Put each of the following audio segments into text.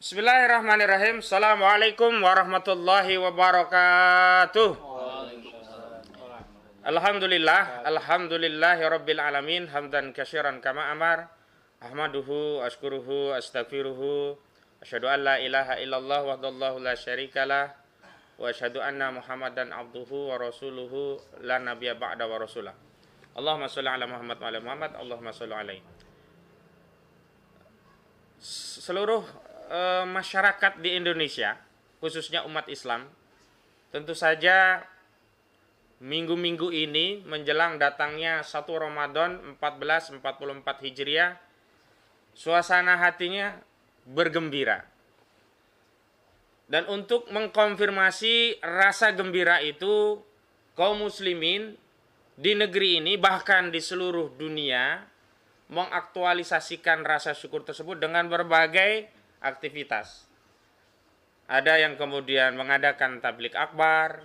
Bismillahirrahmanirrahim. Assalamualaikum warahmatullahi wabarakatuh. Alhamdulillahi rabbil alamin. Hamdan katsiran kama amar. Ahmaduhu, ashkuruhu, astaghfiruhu. Asyhadu an la ilaha illallah wahdahu la syarikalah. Wa asyhadu anna Muhammadan abduhu wa rasuluhu la nabiyya ba'da wa rasulah. Allahumma shalli ala Muhammad wa ala Muhammad. Allahumma shalli alaihi. Seluruh masyarakat di Indonesia, khususnya umat Islam, tentu saja minggu-minggu ini menjelang datangnya 1 Ramadan 1444 Hijriah, suasana hatinya bergembira. Dan untuk mengkonfirmasi rasa gembira itu, kaum muslimin di negeri ini bahkan di seluruh dunia mengaktualisasikan rasa syukur tersebut dengan berbagai aktivitas. Ada yang kemudian mengadakan tablik akbar,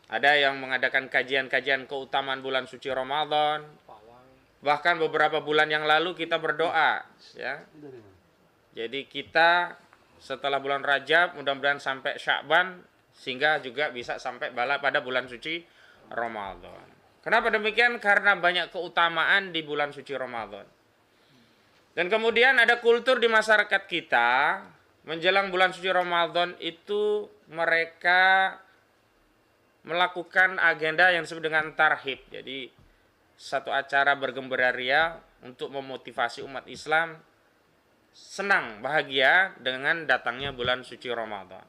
ada yang mengadakan kajian-kajian keutamaan bulan suci Ramadan. Bahkan beberapa bulan yang lalu kita berdoa, ya. Jadi kita setelah bulan Rajab mudah-mudahan sampai Sya'ban sehingga juga bisa sampai pada bulan suci Ramadan. Kenapa demikian? Karena banyak keutamaan di bulan suci Ramadan. Dan kemudian ada kultur di masyarakat kita, menjelang bulan suci Ramadan itu mereka melakukan agenda yang disebut dengan tarhib. Jadi satu acara bergembira ria untuk memotivasi umat Islam senang, bahagia dengan datangnya bulan suci Ramadan.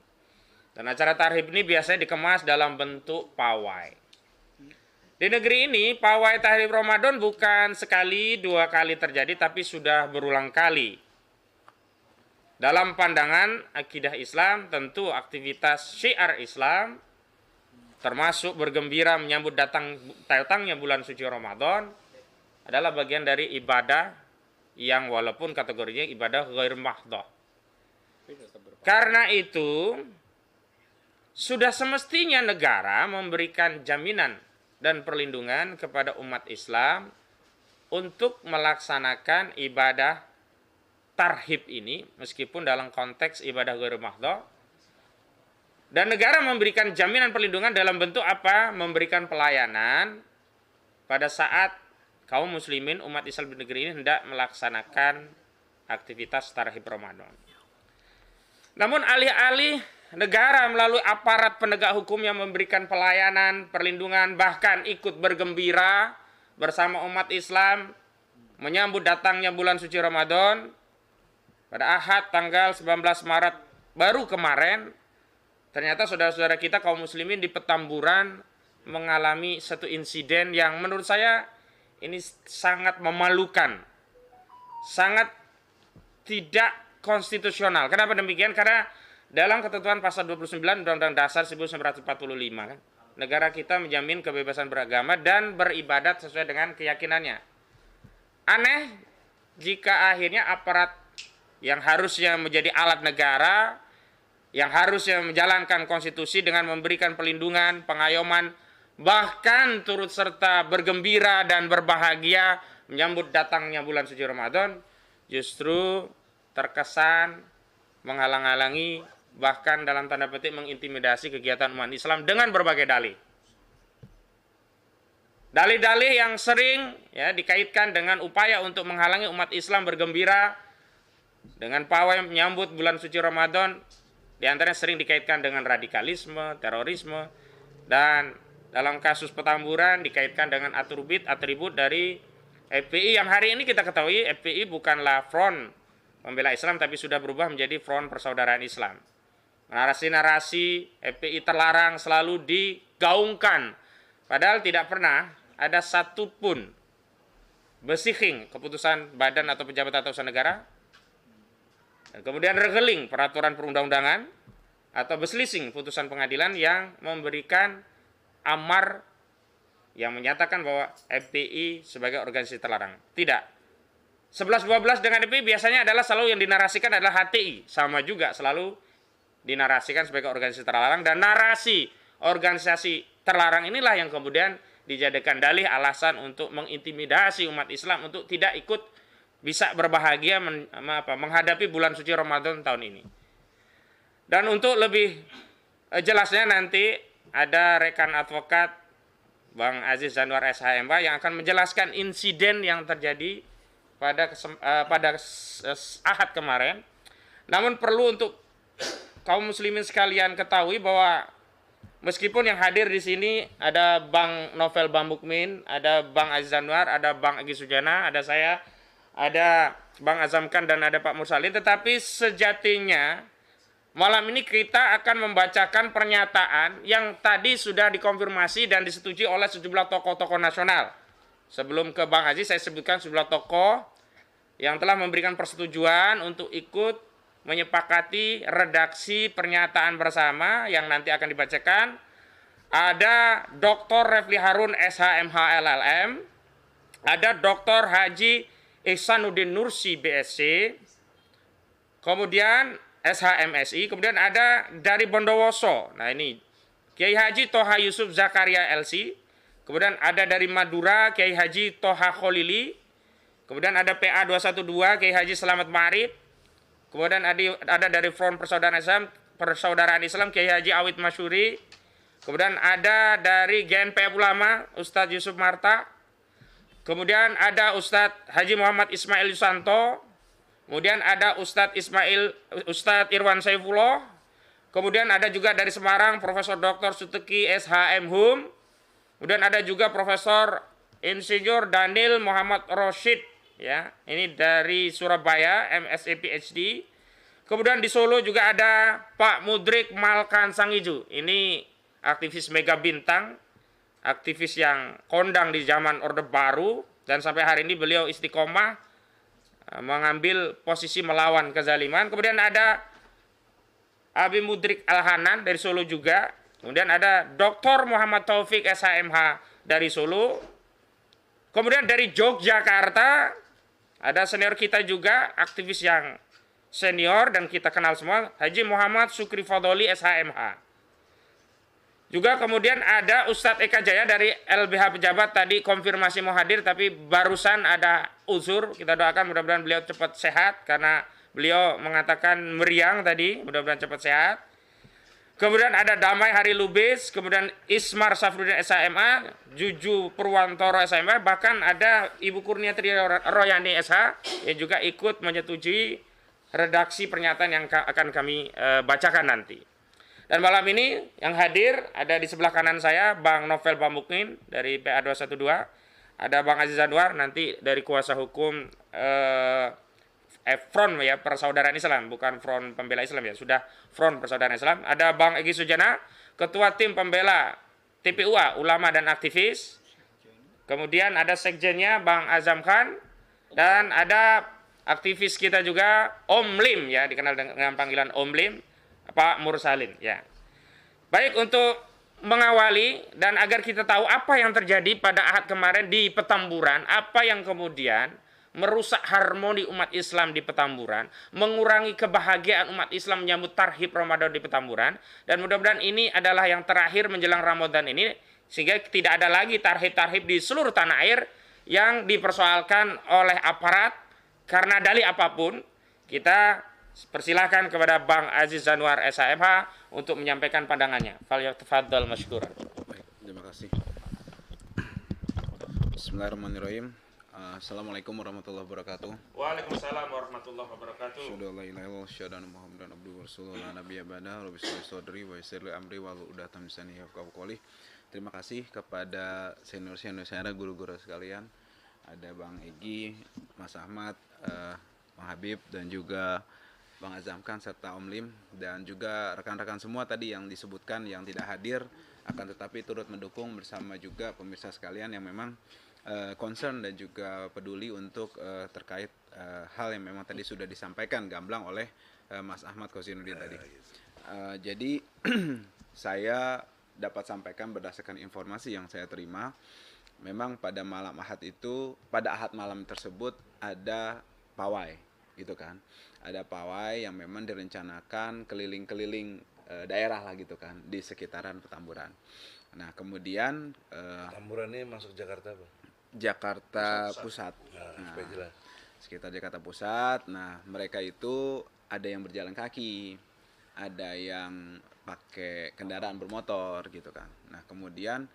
Dan acara tarhib ini biasanya dikemas dalam bentuk pawai. Di negeri ini, pawai tahlil Ramadan bukan sekali, dua kali terjadi, tapi sudah berulang kali. Dalam pandangan akidah Islam, tentu aktivitas syiar Islam, termasuk bergembira menyambut datangnya bulan suci Ramadan, adalah bagian dari ibadah yang walaupun kategorinya ibadah ghair mahdhah. Karena itu, sudah semestinya negara memberikan jaminan dan perlindungan kepada umat Islam untuk melaksanakan ibadah tarhib ini, meskipun dalam konteks ibadah ghair mahdhah. Dan negara memberikan jaminan perlindungan dalam bentuk apa? Memberikan pelayanan pada saat kaum muslimin umat Islam di negeri ini hendak melaksanakan aktivitas tarhib Ramadan. Namun alih-alih negara melalui aparat penegak hukum yang memberikan pelayanan, perlindungan, bahkan ikut bergembira bersama umat Islam menyambut datangnya bulan suci Ramadan, pada Ahad tanggal 19 Maret baru kemarin, ternyata saudara-saudara kita kaum muslimin di Petamburan mengalami satu insiden yang menurut saya ini sangat memalukan, sangat tidak konstitusional. Kenapa demikian? Karena dalam ketentuan pasal 29 Undang-Undang Dasar 1945 kan, negara kita menjamin kebebasan beragama dan beribadat sesuai dengan keyakinannya. Aneh jika akhirnya aparat yang harusnya menjadi alat negara, yang harusnya menjalankan konstitusi dengan memberikan perlindungan, pengayoman, bahkan turut serta bergembira dan berbahagia menyambut datangnya bulan suci Ramadan, justru terkesan menghalang-halangi, bahkan dalam tanda petik mengintimidasi kegiatan umat Islam dengan berbagai dalih. Dalih-dalih yang sering ya dikaitkan dengan upaya untuk menghalangi umat Islam bergembira dengan pawai menyambut bulan suci Ramadan, di antaranya sering dikaitkan dengan radikalisme, terorisme, dan dalam kasus Petamburan dikaitkan dengan atribut dari FPI yang hari ini kita ketahui FPI bukanlah front pembela Islam tapi sudah berubah menjadi front persaudaraan Islam. Narasi-narasi FPI terlarang selalu digaungkan. Padahal tidak pernah ada satupun besihing keputusan badan atau pejabat atau usaha negara. Dan kemudian regeling peraturan perundang-undangan atau beslising putusan pengadilan yang memberikan amar yang menyatakan bahwa FPI sebagai organisasi terlarang. Tidak. 11-12 dengan FPI biasanya adalah selalu yang dinarasikan adalah HTI. Sama juga selalu dinarasikan sebagai organisasi terlarang, dan narasi organisasi terlarang inilah yang kemudian dijadikan dalih alasan untuk mengintimidasi umat Islam untuk tidak ikut bisa berbahagia menghadapi bulan suci Ramadan tahun ini. Dan untuk lebih jelasnya nanti ada rekan advokat Bang Aziz Zanwar SHMH yang akan menjelaskan insiden yang terjadi pada Ahad kemarin. Namun perlu untuk kaum muslimin sekalian ketahui bahwa meskipun yang hadir di sini ada Bang Novel Bamukmin, ada Bang Aziz Zanwar, ada Bang Egy Sujana, ada saya, ada Bang Azamkan dan ada Pak Mursalin, tetapi sejatinya malam ini kita akan membacakan pernyataan yang tadi sudah dikonfirmasi dan disetujui oleh sejumlah tokoh-tokoh nasional. Sebelum ke Bang Aziz, saya sebutkan sejumlah tokoh yang telah memberikan persetujuan untuk ikut menyepakati redaksi pernyataan bersama yang nanti akan dibacakan. Ada Dr. Refli Harun SHMH LLM, ada Dr. Haji Ihsanuddin Nursi BSc, kemudian SHMSI, kemudian ada dari Bondowoso. Nah ini Kiai Haji Toha Yusuf Zakaria LC, kemudian ada dari Madura Kiai Haji Toha Kholili, kemudian ada PA 212 Kiai Haji Selamat Ma'arif, kemudian ada dari Front Persaudaraan Islam Kiai Haji Awid Masyuri, kemudian ada dari GNPF Ulama Ustadz Yusuf Marta, kemudian ada Ustadz Haji Muhammad Ismail Yusanto, kemudian ada Ustadz Irwan Saifullah, kemudian ada juga dari Semarang Profesor Dr. Suteki SHM Hum, kemudian ada juga Profesor Insinyur Daniel Muhammad Roshid, ya, ini dari Surabaya MSc PhD. Kemudian di Solo juga ada Pak Mudrik Malkan Sangiju, ini aktivis Mega Bintang, aktivis yang kondang di zaman Orde Baru, dan sampai hari ini beliau istiqomah mengambil posisi melawan kezaliman. Kemudian ada Abi Mudrik Al-Hanan dari Solo juga. Kemudian ada Dr. Muhammad Taufik SHMH dari Solo. Kemudian dari Yogyakarta ada senior kita juga, aktivis yang senior dan kita kenal semua, Haji Muhammad Sukri Fadoli SHMH. Juga kemudian ada Ustadz Eka Jaya dari LBH Pejabat, tadi konfirmasi mau hadir tapi barusan ada uzur. Kita doakan mudah-mudahan beliau cepat sehat karena beliau mengatakan meriang tadi, mudah-mudahan cepat sehat. Kemudian ada Damai Hari Lubis, kemudian Ismar Safruddin SHMA, Juju Purwantoro SHMA, bahkan ada Ibu Kurnia Tri Royani SH yang juga ikut menyetujui redaksi pernyataan yang akan kami bacakan nanti. Dan malam ini yang hadir ada di sebelah kanan saya Bang Novel Bamukmin dari PA 212, ada Bang Aziz Zanwar nanti dari kuasa hukum Front ya Persaudaraan Islam, bukan Front Pembela Islam ya, sudah Front Persaudaraan Islam. Ada Bang Egy Sujana, Ketua Tim Pembela TPUA Ulama dan Aktivis. Kemudian ada sekjennya Bang Azam Khan, dan ada aktivis kita juga Om Lim ya, dikenal dengan panggilan Om Lim, Pak Mursalin ya. Baik, untuk mengawali dan agar kita tahu apa yang terjadi pada Ahad kemarin di Petamburan, apa yang kemudian merusak harmoni umat Islam di Petamburan, mengurangi kebahagiaan umat Islam menyambut tarhib Ramadan di Petamburan, dan mudah-mudahan ini adalah yang terakhir menjelang Ramadan ini, sehingga tidak ada lagi tarhib-tarhib di seluruh tanah air yang dipersoalkan oleh aparat karena dalih apapun. Kita persilahkan kepada Bang Aziz Zanwar SHMH untuk menyampaikan pandangannya. Falyatafadhal masykuran. Baik, terima kasih. Bismillahirrahmanirrahim. Assalamualaikum warahmatullahi wabarakatuh. Waalaikumsalam warahmatullahi wabarakatuh. Syahadu la ilaha illallah syahadu Muhammadan abduhu wa rasuluhu la nabiyya ba'da. Rabbi shrah li sadri wa yassir li amri wahlul 'uqdatam min lisani yafqahu qawli. Terima kasih kepada senior-senior saya, guru-guru sekalian. Ada Bang Egy, Mas Ahmad, Bang Habib, dan juga Bang Azamkan serta Om Lim, dan juga rekan-rekan semua tadi yang disebutkan yang tidak hadir akan tetapi turut mendukung bersama juga pemirsa sekalian yang memang concern dan juga peduli untuk terkait hal yang memang tadi sudah disampaikan gamblang oleh Mas Ahmad Kozinuddin tadi. Jadi saya dapat sampaikan berdasarkan informasi yang saya terima, memang pada malam Ahad itu, pada Ahad malam tersebut ada pawai gitu kan. Ada pawai yang memang direncanakan keliling-keliling daerah lah gitu kan di sekitaran Petamburan. Nah, kemudian Petamburan ini masuk Jakarta apa? Jakarta Pusat. Nah, supaya jelas. Sekitar Jakarta Pusat. Nah, mereka itu ada yang berjalan kaki, ada yang pakai kendaraan bermotor gitu kan. Nah kemudian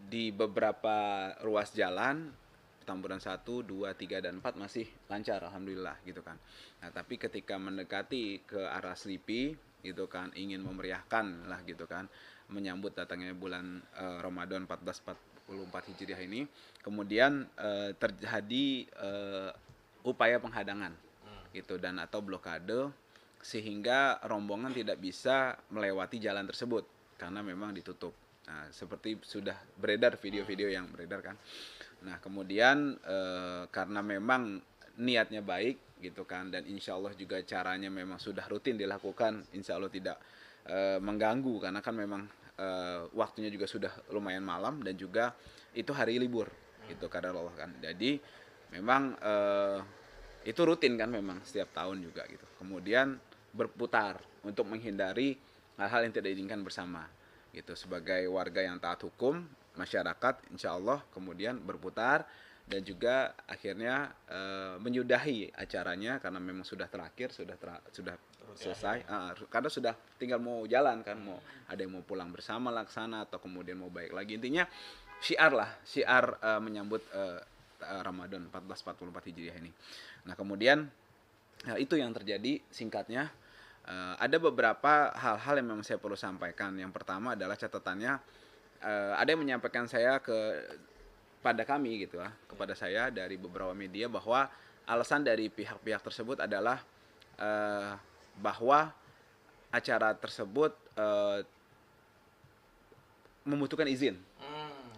di beberapa ruas jalan Petamburan 1, 2, 3, dan 4 masih lancar alhamdulillah gitu kan. Nah tapi ketika mendekati ke arah Selipi gitu kan, ingin memeriahkan lah gitu kan, menyambut datangnya bulan Ramadan 1444 Hijriah ini, kemudian terjadi upaya penghadangan gitu dan atau blokade, sehingga rombongan tidak bisa melewati jalan tersebut karena memang ditutup. Nah, seperti sudah beredar video-video yang beredar kan. Nah, kemudian karena memang niatnya baik gitu kan, dan insya Allah juga caranya memang sudah rutin dilakukan, insya Allah tidak mengganggu karena kan memang waktunya juga sudah lumayan malam dan juga itu hari libur gitu kadar Allah kan. Jadi memang itu rutin kan memang setiap tahun juga gitu. Kemudian berputar untuk menghindari hal-hal yang tidak diinginkan bersama gitu. Sebagai warga yang taat hukum, masyarakat insya Allah kemudian berputar dan juga akhirnya menyudahi acaranya karena memang sudah terakhir, sudah selesai, karena sudah tinggal mau jalan kan, mau ada yang mau pulang bersama laksana atau kemudian mau balik lagi. Intinya syiar menyambut Ramadan 1444 Hijriah ini. Nah kemudian itu yang terjadi singkatnya. Ada beberapa hal-hal yang memang saya perlu sampaikan. Yang pertama adalah catatannya, ada yang menyampaikan pada kami gitu ya, kepada saya dari beberapa media bahwa alasan dari pihak-pihak tersebut adalah bahwa acara tersebut membutuhkan izin.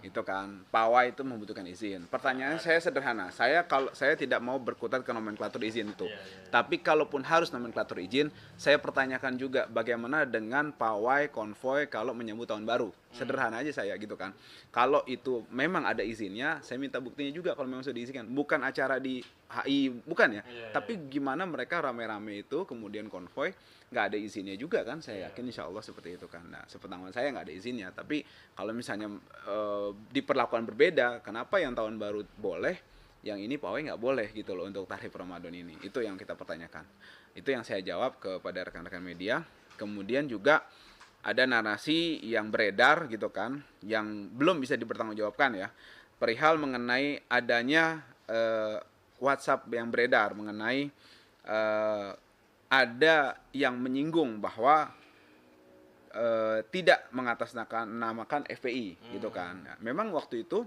Itu kan, pawai itu membutuhkan izin. Pertanyaannya saya sederhana, kalau saya tidak mau berkutat ke nomenklatur izin itu. Tapi kalaupun harus nomenklatur izin, saya pertanyakan juga bagaimana dengan pawai konvoy kalau menyambut tahun baru. Sederhana aja saya gitu kan. Kalau itu memang ada izinnya, saya minta buktinya juga kalau memang sudah diizinkan. Bukan acara di HI, bukan ya. Tapi gimana mereka rame-rame itu kemudian konvoy nggak ada izinnya juga kan, saya yakin insya Allah seperti itu kan. Nah sepengetahuan saya nggak ada izinnya, tapi kalau misalnya diperlakukan berbeda, kenapa yang tahun baru boleh, yang ini pawai nggak boleh gitu loh untuk tarif Ramadan ini. Itu yang kita pertanyakan, itu yang saya jawab kepada rekan-rekan media. Kemudian juga ada narasi yang beredar gitu kan, yang belum bisa dipertanggungjawabkan ya, perihal mengenai adanya WhatsApp yang beredar mengenai ada yang menyinggung bahwa tidak mengatasnamakan FPI gitu kan. Nah, memang waktu itu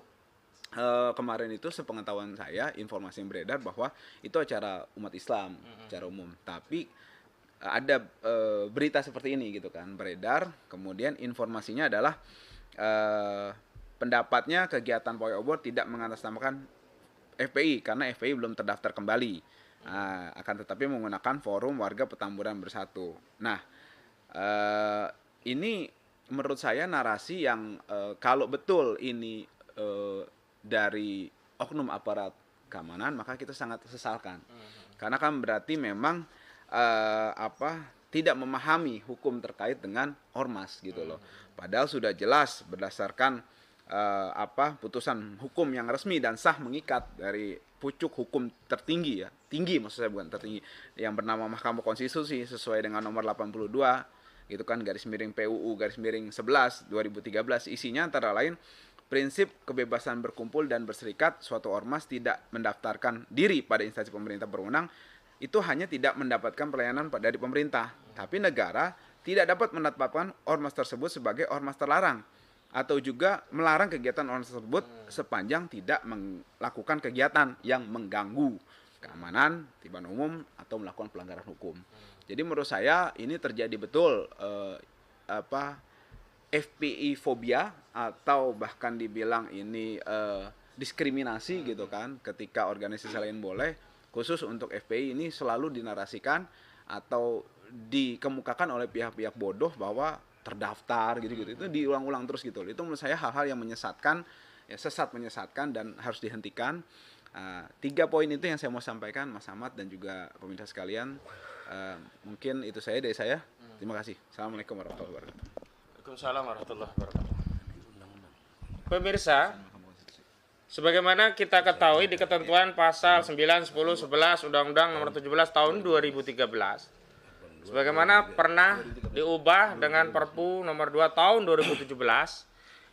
kemarin itu sepengetahuan saya, informasi yang beredar bahwa itu acara umat Islam secara umum. Tapi ada berita seperti ini gitu kan beredar. Kemudian informasinya adalah pendapatnya kegiatan pawai obor tidak mengatasnamakan FPI karena FPI belum terdaftar kembali. Akan tetapi menggunakan forum warga Petamburan Bersatu. Nah, ini menurut saya narasi yang kalau betul ini dari oknum aparat keamanan, maka kita sangat sesalkan. Karena kan berarti memang tidak memahami hukum terkait dengan ormas gitu loh. Padahal sudah jelas berdasarkan putusan hukum yang resmi dan sah mengikat dari pucuk hukum tertinggi ya, tinggi maksud saya bukan tertinggi, yang bernama Mahkamah Konstitusi sesuai dengan nomor 82 gitu kan /PUU /11 2013. Isinya antara lain prinsip kebebasan berkumpul dan berserikat, suatu ormas tidak mendaftarkan diri pada instansi pemerintah berwenang itu hanya tidak mendapatkan pelayanan dari pemerintah, tapi negara tidak dapat menetapkan ormas tersebut sebagai ormas terlarang atau juga melarang kegiatan ormas tersebut sepanjang tidak melakukan kegiatan yang mengganggu keamanan, tertiban umum atau melakukan pelanggaran hukum. Jadi menurut saya ini terjadi betul FPI fobia atau bahkan dibilang ini diskriminasi gitu kan, ketika organisasi lain boleh, khusus untuk FPI ini selalu dinarasikan atau dikemukakan oleh pihak-pihak bodoh bahwa terdaftar gitu-gitu. Itu diulang-ulang terus gitu. Itu menurut saya hal-hal yang menyesatkan, ya sesat menyesatkan dan harus dihentikan. 3 poin itu yang saya mau sampaikan Mas Ahmad dan juga pemirsa sekalian. Mungkin itu saya dari saya. Terima kasih. Assalamualaikum warahmatullahi wabarakatuh. Waalaikumsalam warahmatullahi wabarakatuh. Pemirsa, sebagaimana kita ketahui di ketentuan pasal 9, 10, 11 Undang-Undang Nomor 17 Tahun 2013, sebagaimana pernah diubah dengan Perpu nomor 2 tahun 2017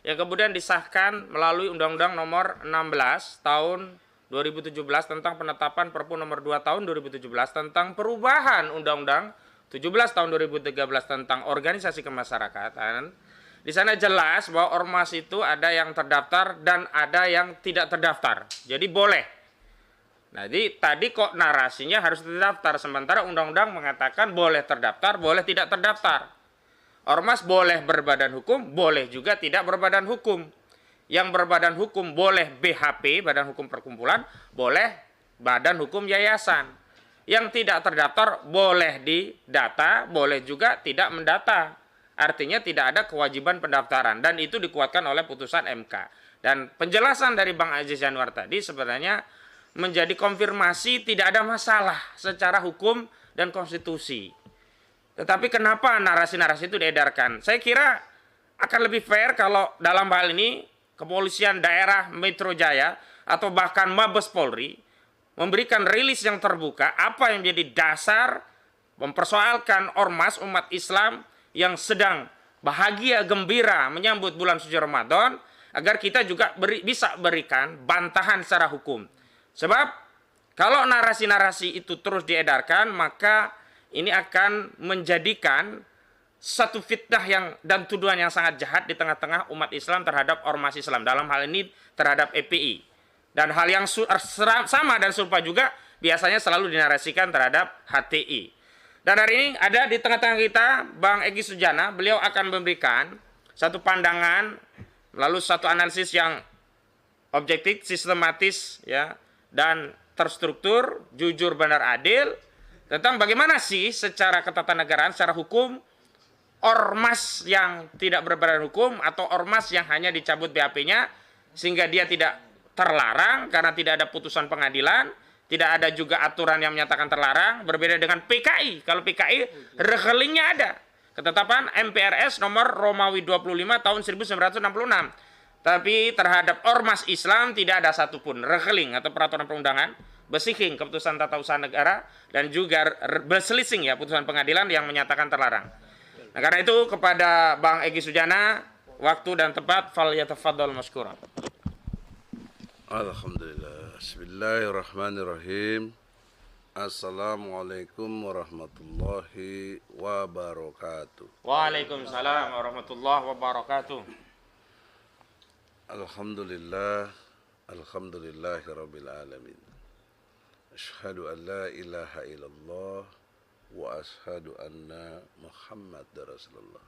yang kemudian disahkan melalui Undang-Undang nomor 16 tahun 2017 tentang penetapan Perpu nomor 2 tahun 2017 tentang perubahan Undang-Undang 17 tahun 2013 tentang organisasi kemasyarakatan. Di sana jelas bahwa ormas itu ada yang terdaftar dan ada yang tidak terdaftar. Jadi boleh. Nah, jadi tadi kok narasinya harus terdaftar, sementara undang-undang mengatakan boleh terdaftar, boleh tidak terdaftar. Ormas boleh berbadan hukum, boleh juga tidak berbadan hukum. Yang berbadan hukum boleh BHP, Badan Hukum Perkumpulan, boleh badan hukum yayasan. Yang tidak terdaftar boleh didata, boleh juga tidak mendata. Artinya tidak ada kewajiban pendaftaran, dan itu dikuatkan oleh putusan MK. Dan penjelasan dari Bang Aziz Yanuar tadi sebenarnya menjadi konfirmasi tidak ada masalah secara hukum dan konstitusi. Tetapi kenapa narasi-narasi itu diedarkan? Saya kira akan lebih fair kalau dalam hal ini Kepolisian Daerah Metro Jaya atau bahkan Mabes Polri memberikan rilis yang terbuka apa yang menjadi dasar mempersoalkan ormas umat Islam yang sedang bahagia gembira menyambut bulan suci Ramadan, agar kita juga bisa berikan bantahan secara hukum. Sebab kalau narasi-narasi itu terus diedarkan, maka ini akan menjadikan satu fitnah dan tuduhan yang sangat jahat di tengah-tengah umat Islam terhadap ormas Islam, dalam hal ini terhadap EPI. Dan hal yang sama dan serupa juga biasanya selalu dinarasikan terhadap HTI. Dan hari ini ada di tengah-tengah kita Bang Egy Sujana. Beliau akan memberikan satu pandangan melalui satu analisis yang objektif, sistematis, ya, dan terstruktur, jujur, benar, adil, tentang bagaimana sih secara ketatanegaraan, secara hukum, ormas yang tidak berbadan hukum atau ormas yang hanya dicabut BAP-nya sehingga dia tidak terlarang karena tidak ada putusan pengadilan, tidak ada juga aturan yang menyatakan terlarang, berbeda dengan PKI. Kalau PKI rekelingnya ada. Ketetapan MPRS nomor Romawi 25 tahun 1966. Tapi terhadap ormas Islam tidak ada satupun rekeling atau peraturan perundangan, besiking keputusan tata usaha negara, dan juga berselisih ya putusan pengadilan yang menyatakan terlarang. Nah, karena itu kepada Bang Egy Sujana, waktu dan tempat, fal yatafaddal masykuran. Alhamdulillah. Bismillahirrahmanirrahim. Assalamualaikum warahmatullahi wabarakatuh. Waalaikumsalam warahmatullahi wabarakatuh. Alhamdulillah. Alhamdulillahirabbil alamin. Asyhadu an la ilaha illallah wa asyhadu anna Muhammadar Rasulullah.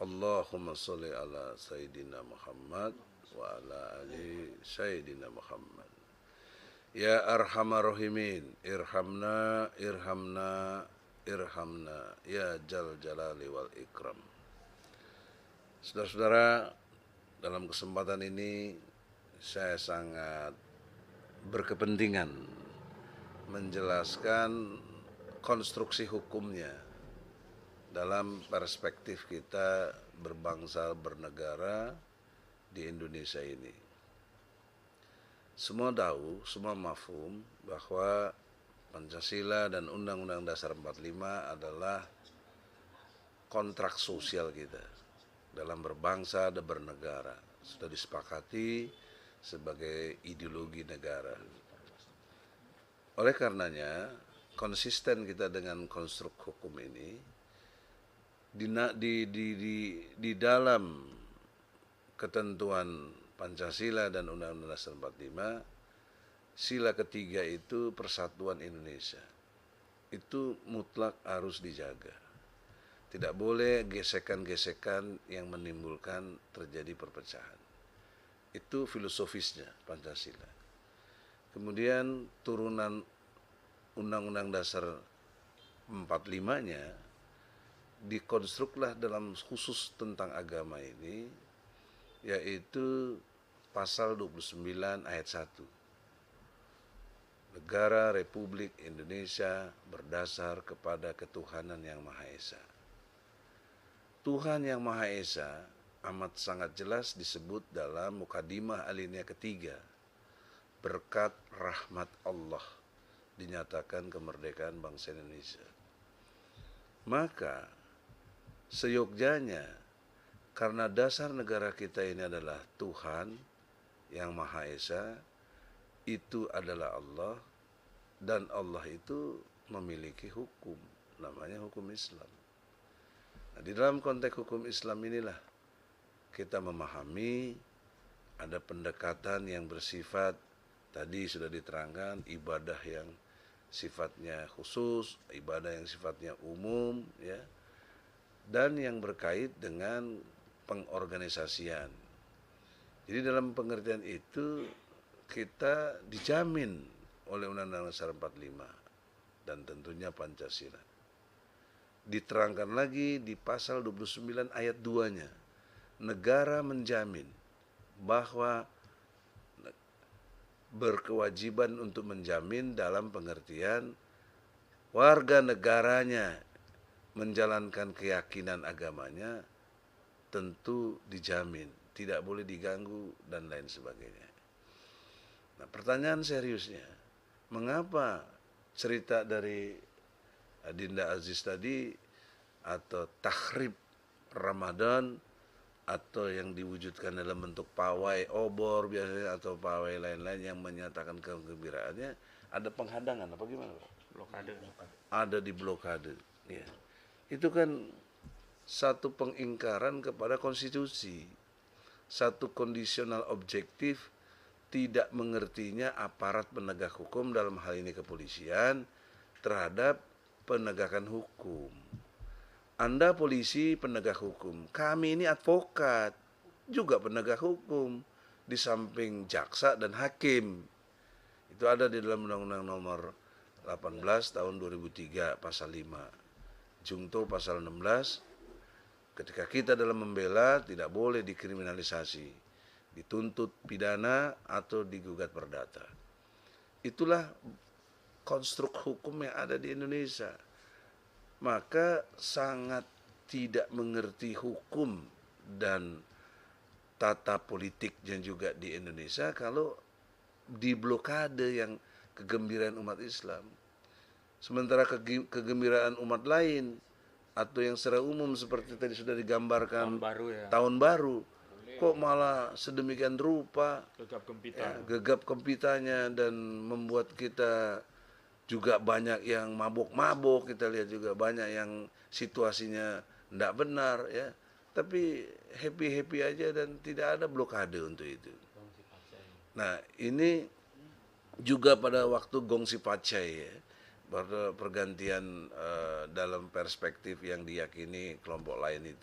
Allahumma sholli ala Sayyidina Muhammad wa ala ali Sayyidina Muhammad. Ya arhamar rahimin, irhamna, irhamna, irhamna, ya jal jalali wal ikram. Saudara-saudara, dalam kesempatan ini saya sangat berkepentingan menjelaskan konstruksi hukumnya dalam perspektif kita berbangsa bernegara di Indonesia ini. Semua tahu, semua mafhum bahwa Pancasila dan Undang-Undang Dasar 45 adalah kontrak sosial kita dalam berbangsa dan bernegara. Sudah disepakati sebagai ideologi negara. Oleh karenanya, konsisten kita dengan konstruk hukum ini di dalam ketentuan Pancasila dan Undang-Undang Dasar 45, sila ketiga itu persatuan Indonesia. Itu mutlak harus dijaga. Tidak boleh gesekan-gesekan yang menimbulkan terjadi perpecahan. Itu filosofisnya Pancasila. Kemudian turunan Undang-Undang Dasar 45-nya dikonstruklah dalam khusus tentang agama ini, yaitu pasal 29 ayat 1. Negara Republik Indonesia berdasar kepada ketuhanan yang Maha Esa. Tuhan yang Maha Esa amat sangat jelas disebut dalam mukadimah alinea ketiga. Berkat rahmat Allah dinyatakan kemerdekaan bangsa Indonesia. Maka seyogjanya, karena dasar negara kita ini adalah Tuhan yang Maha Esa, itu adalah Allah, dan Allah itu memiliki hukum, namanya hukum Islam. Nah, di dalam konteks hukum Islam inilah kita memahami ada pendekatan yang bersifat, tadi sudah diterangkan, ibadah yang sifatnya khusus, ibadah yang sifatnya umum, ya, dan yang berkait dengan pengorganisasian. Jadi dalam pengertian itu kita dijamin oleh Undang-Undang Dasar 45 dan tentunya Pancasila. Diterangkan lagi di pasal 29 ayat 2-nya. Negara menjamin bahwa berkewajiban untuk menjamin dalam pengertian warga negaranya menjalankan keyakinan agamanya tentu dijamin, tidak boleh diganggu dan lain sebagainya. Nah, pertanyaan seriusnya, mengapa cerita dari Dinda Aziz tadi atau takhrib Ramadan atau yang diwujudkan dalam bentuk pawai obor biasanya atau pawai lain-lain yang menyatakan kegembiraannya ada penghadangan apa gimana, Pak? Blokade. Ada di blokade, ya. Itu kan satu pengingkaran kepada konstitusi, satu kondisional objektif, tidak mengertinya aparat penegak hukum, dalam hal ini kepolisian, terhadap penegakan hukum. Anda polisi penegak hukum, kami ini advokat, juga penegak hukum, di samping jaksa dan hakim. Itu ada di dalam Undang-Undang Nomor 18 tahun 2003 pasal 5. Jungto pasal 16, ketika kita dalam membela tidak boleh dikriminalisasi, dituntut pidana atau digugat perdata. Itulah konstruk hukum yang ada di Indonesia. Maka sangat tidak mengerti hukum dan tata politiknya juga di Indonesia kalau diblokade yang kegembiraan umat Islam. Sementara kegembiraan umat lain atau yang secara umum seperti tadi sudah digambarkan tahun baru, kok malah sedemikian rupa gegap gempitanya dan membuat kita juga banyak yang mabuk-mabuk, kita lihat juga banyak yang situasinya tidak benar, ya, tapi happy-happy aja dan tidak ada blokade untuk itu. Nah, ini juga pada waktu Gongsi Pacai, ya, pada pergantian dalam perspektif yang diyakini kelompok lain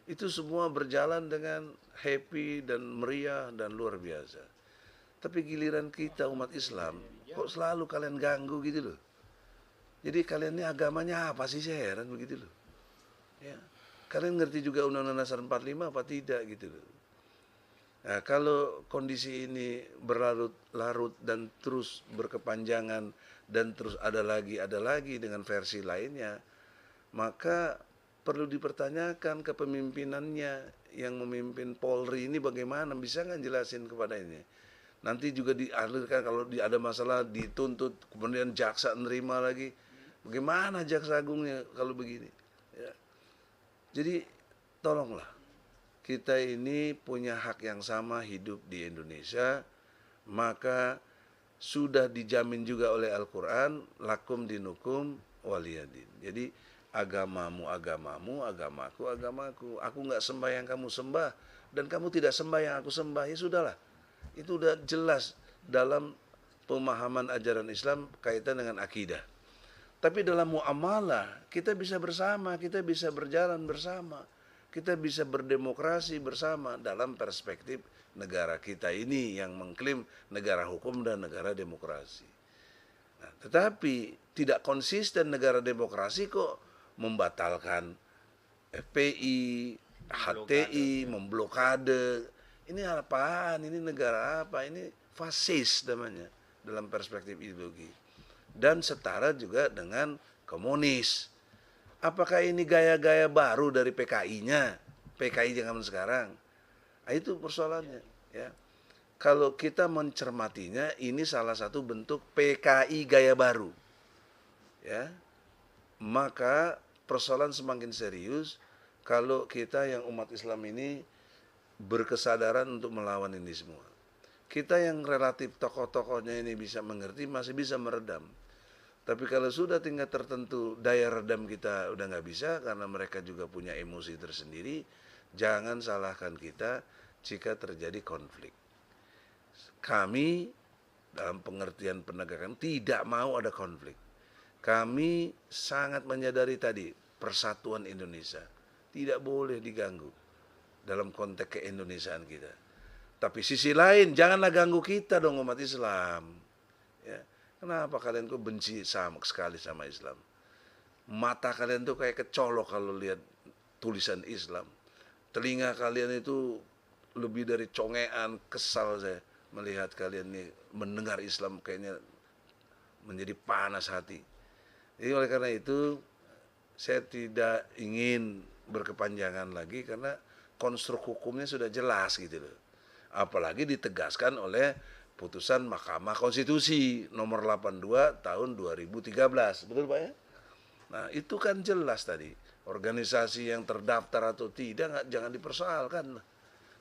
itu semua berjalan dengan happy dan meriah dan luar biasa. Tapi giliran kita umat Islam, kok selalu kalian ganggu gitu loh. Jadi kalian ini agamanya apa sih, saya heran begitu loh. Ya. Kalian ngerti juga Undang-Undang Dasar 45 apa tidak gitu loh. Nah, kalau kondisi ini berlarut-larut dan terus berkepanjangan dan terus ada lagi dengan versi lainnya, maka perlu dipertanyakan kepemimpinannya yang memimpin Polri ini bagaimana, bisa nggak jelasin kepada ini. Nanti juga dialirkan kalau ada masalah dituntut, kemudian jaksa nerima lagi. Bagaimana jaksa agungnya kalau begini? Ya. Jadi tolonglah, kita ini punya hak yang sama hidup di Indonesia, maka sudah dijamin juga oleh Al-Quran, lakum dinukum waliyadin. Jadi agamamu agamamu, agamaku agamaku. Aku nggak sembah yang kamu sembah dan kamu tidak sembah yang aku sembah. Ya sudahlah, itu udah jelas dalam pemahaman ajaran Islam kaitan dengan akidah. Tapi dalam muamalah kita bisa bersama, kita bisa berjalan bersama, kita bisa berdemokrasi bersama dalam perspektif negara kita ini yang mengklaim negara hukum dan negara demokrasi. Nah, tetapi tidak konsisten negara demokrasi kok membatalkan FPI, HTI, memblokade. Ini apaan? Ini negara apa? Ini fasis namanya dalam perspektif ideologi. Dan setara juga dengan komunis. Apakah ini gaya-gaya baru dari PKI-nya? PKI zaman sekarang. Nah, itu persoalannya, ya. Kalau kita mencermatinya, ini salah satu bentuk PKI gaya baru. Ya. Maka persoalan semakin serius kalau kita yang umat Islam ini berkesadaran untuk melawan ini semua. Kita yang relatif tokoh-tokohnya ini bisa mengerti, masih bisa meredam. Tapi kalau sudah tingkat tertentu, daya redam kita udah nggak bisa karena mereka juga punya emosi tersendiri. Jangan salahkan kita jika terjadi konflik. Kami dalam pengertian penegakan tidak mau ada konflik. Kami sangat menyadari tadi persatuan Indonesia tidak boleh diganggu dalam konteks keindonesiaan kita. Tapi sisi lain janganlah ganggu kita dong umat Islam. Ya. Kenapa kalian kok benci sama sekali sama Islam? Mata kalian tuh kayak kecolok kalau lihat tulisan Islam. Telinga kalian itu lebih dari congean, kesal saya melihat kalian nih mendengar Islam kayaknya menjadi panas hati. Jadi oleh karena itu saya tidak ingin berkepanjangan lagi karena konstruk hukumnya sudah jelas gitu loh. Apalagi ditegaskan oleh putusan Mahkamah Konstitusi nomor 82 tahun 2013. Betul Pak ya? Nah itu kan jelas tadi. Organisasi yang terdaftar atau tidak jangan dipersoalkan.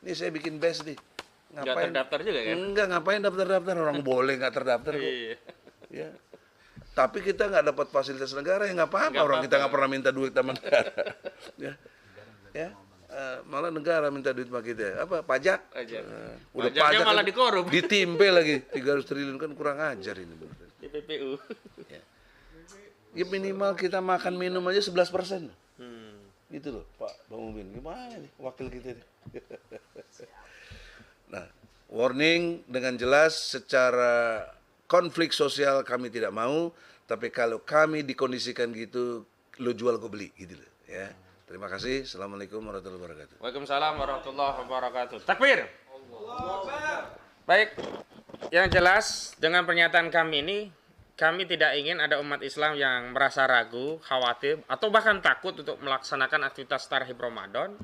Ini saya bikin base nih. Nggak terdaftar juga kan? Enggak, ngapain daftar-daftar? Orang boleh nggak terdaftar kok. Iya. Ya. Tapi kita nggak dapat fasilitas negara, ya nggak apa-apa. Orang kita nggak pernah minta duit sama negara. Ya. Malah negara minta duit sama kita. Apa? Pajak? Udah Pajaknya pajak malah dikorup. ditimpe lagi 300 triliun kan kurang ajar ini. Di PPU. Ya minimal kita makan minum aja 11%. Gitu loh Pak Bang Umin. Gimana nih wakil kita nih? Nah, warning dengan jelas secara konflik sosial kami tidak mau, tapi kalau kami dikondisikan gitu, lo jual gue beli gitu loh ya. Terima kasih. Assalamualaikum warahmatullahi wabarakatuh. Waalaikumsalam warahmatullahi wabarakatuh. Takbir. Baik, yang jelas dengan pernyataan kami ini, kami tidak ingin ada umat Islam yang merasa ragu, khawatir, atau bahkan takut untuk melaksanakan aktivitas Tarhib Ramadan.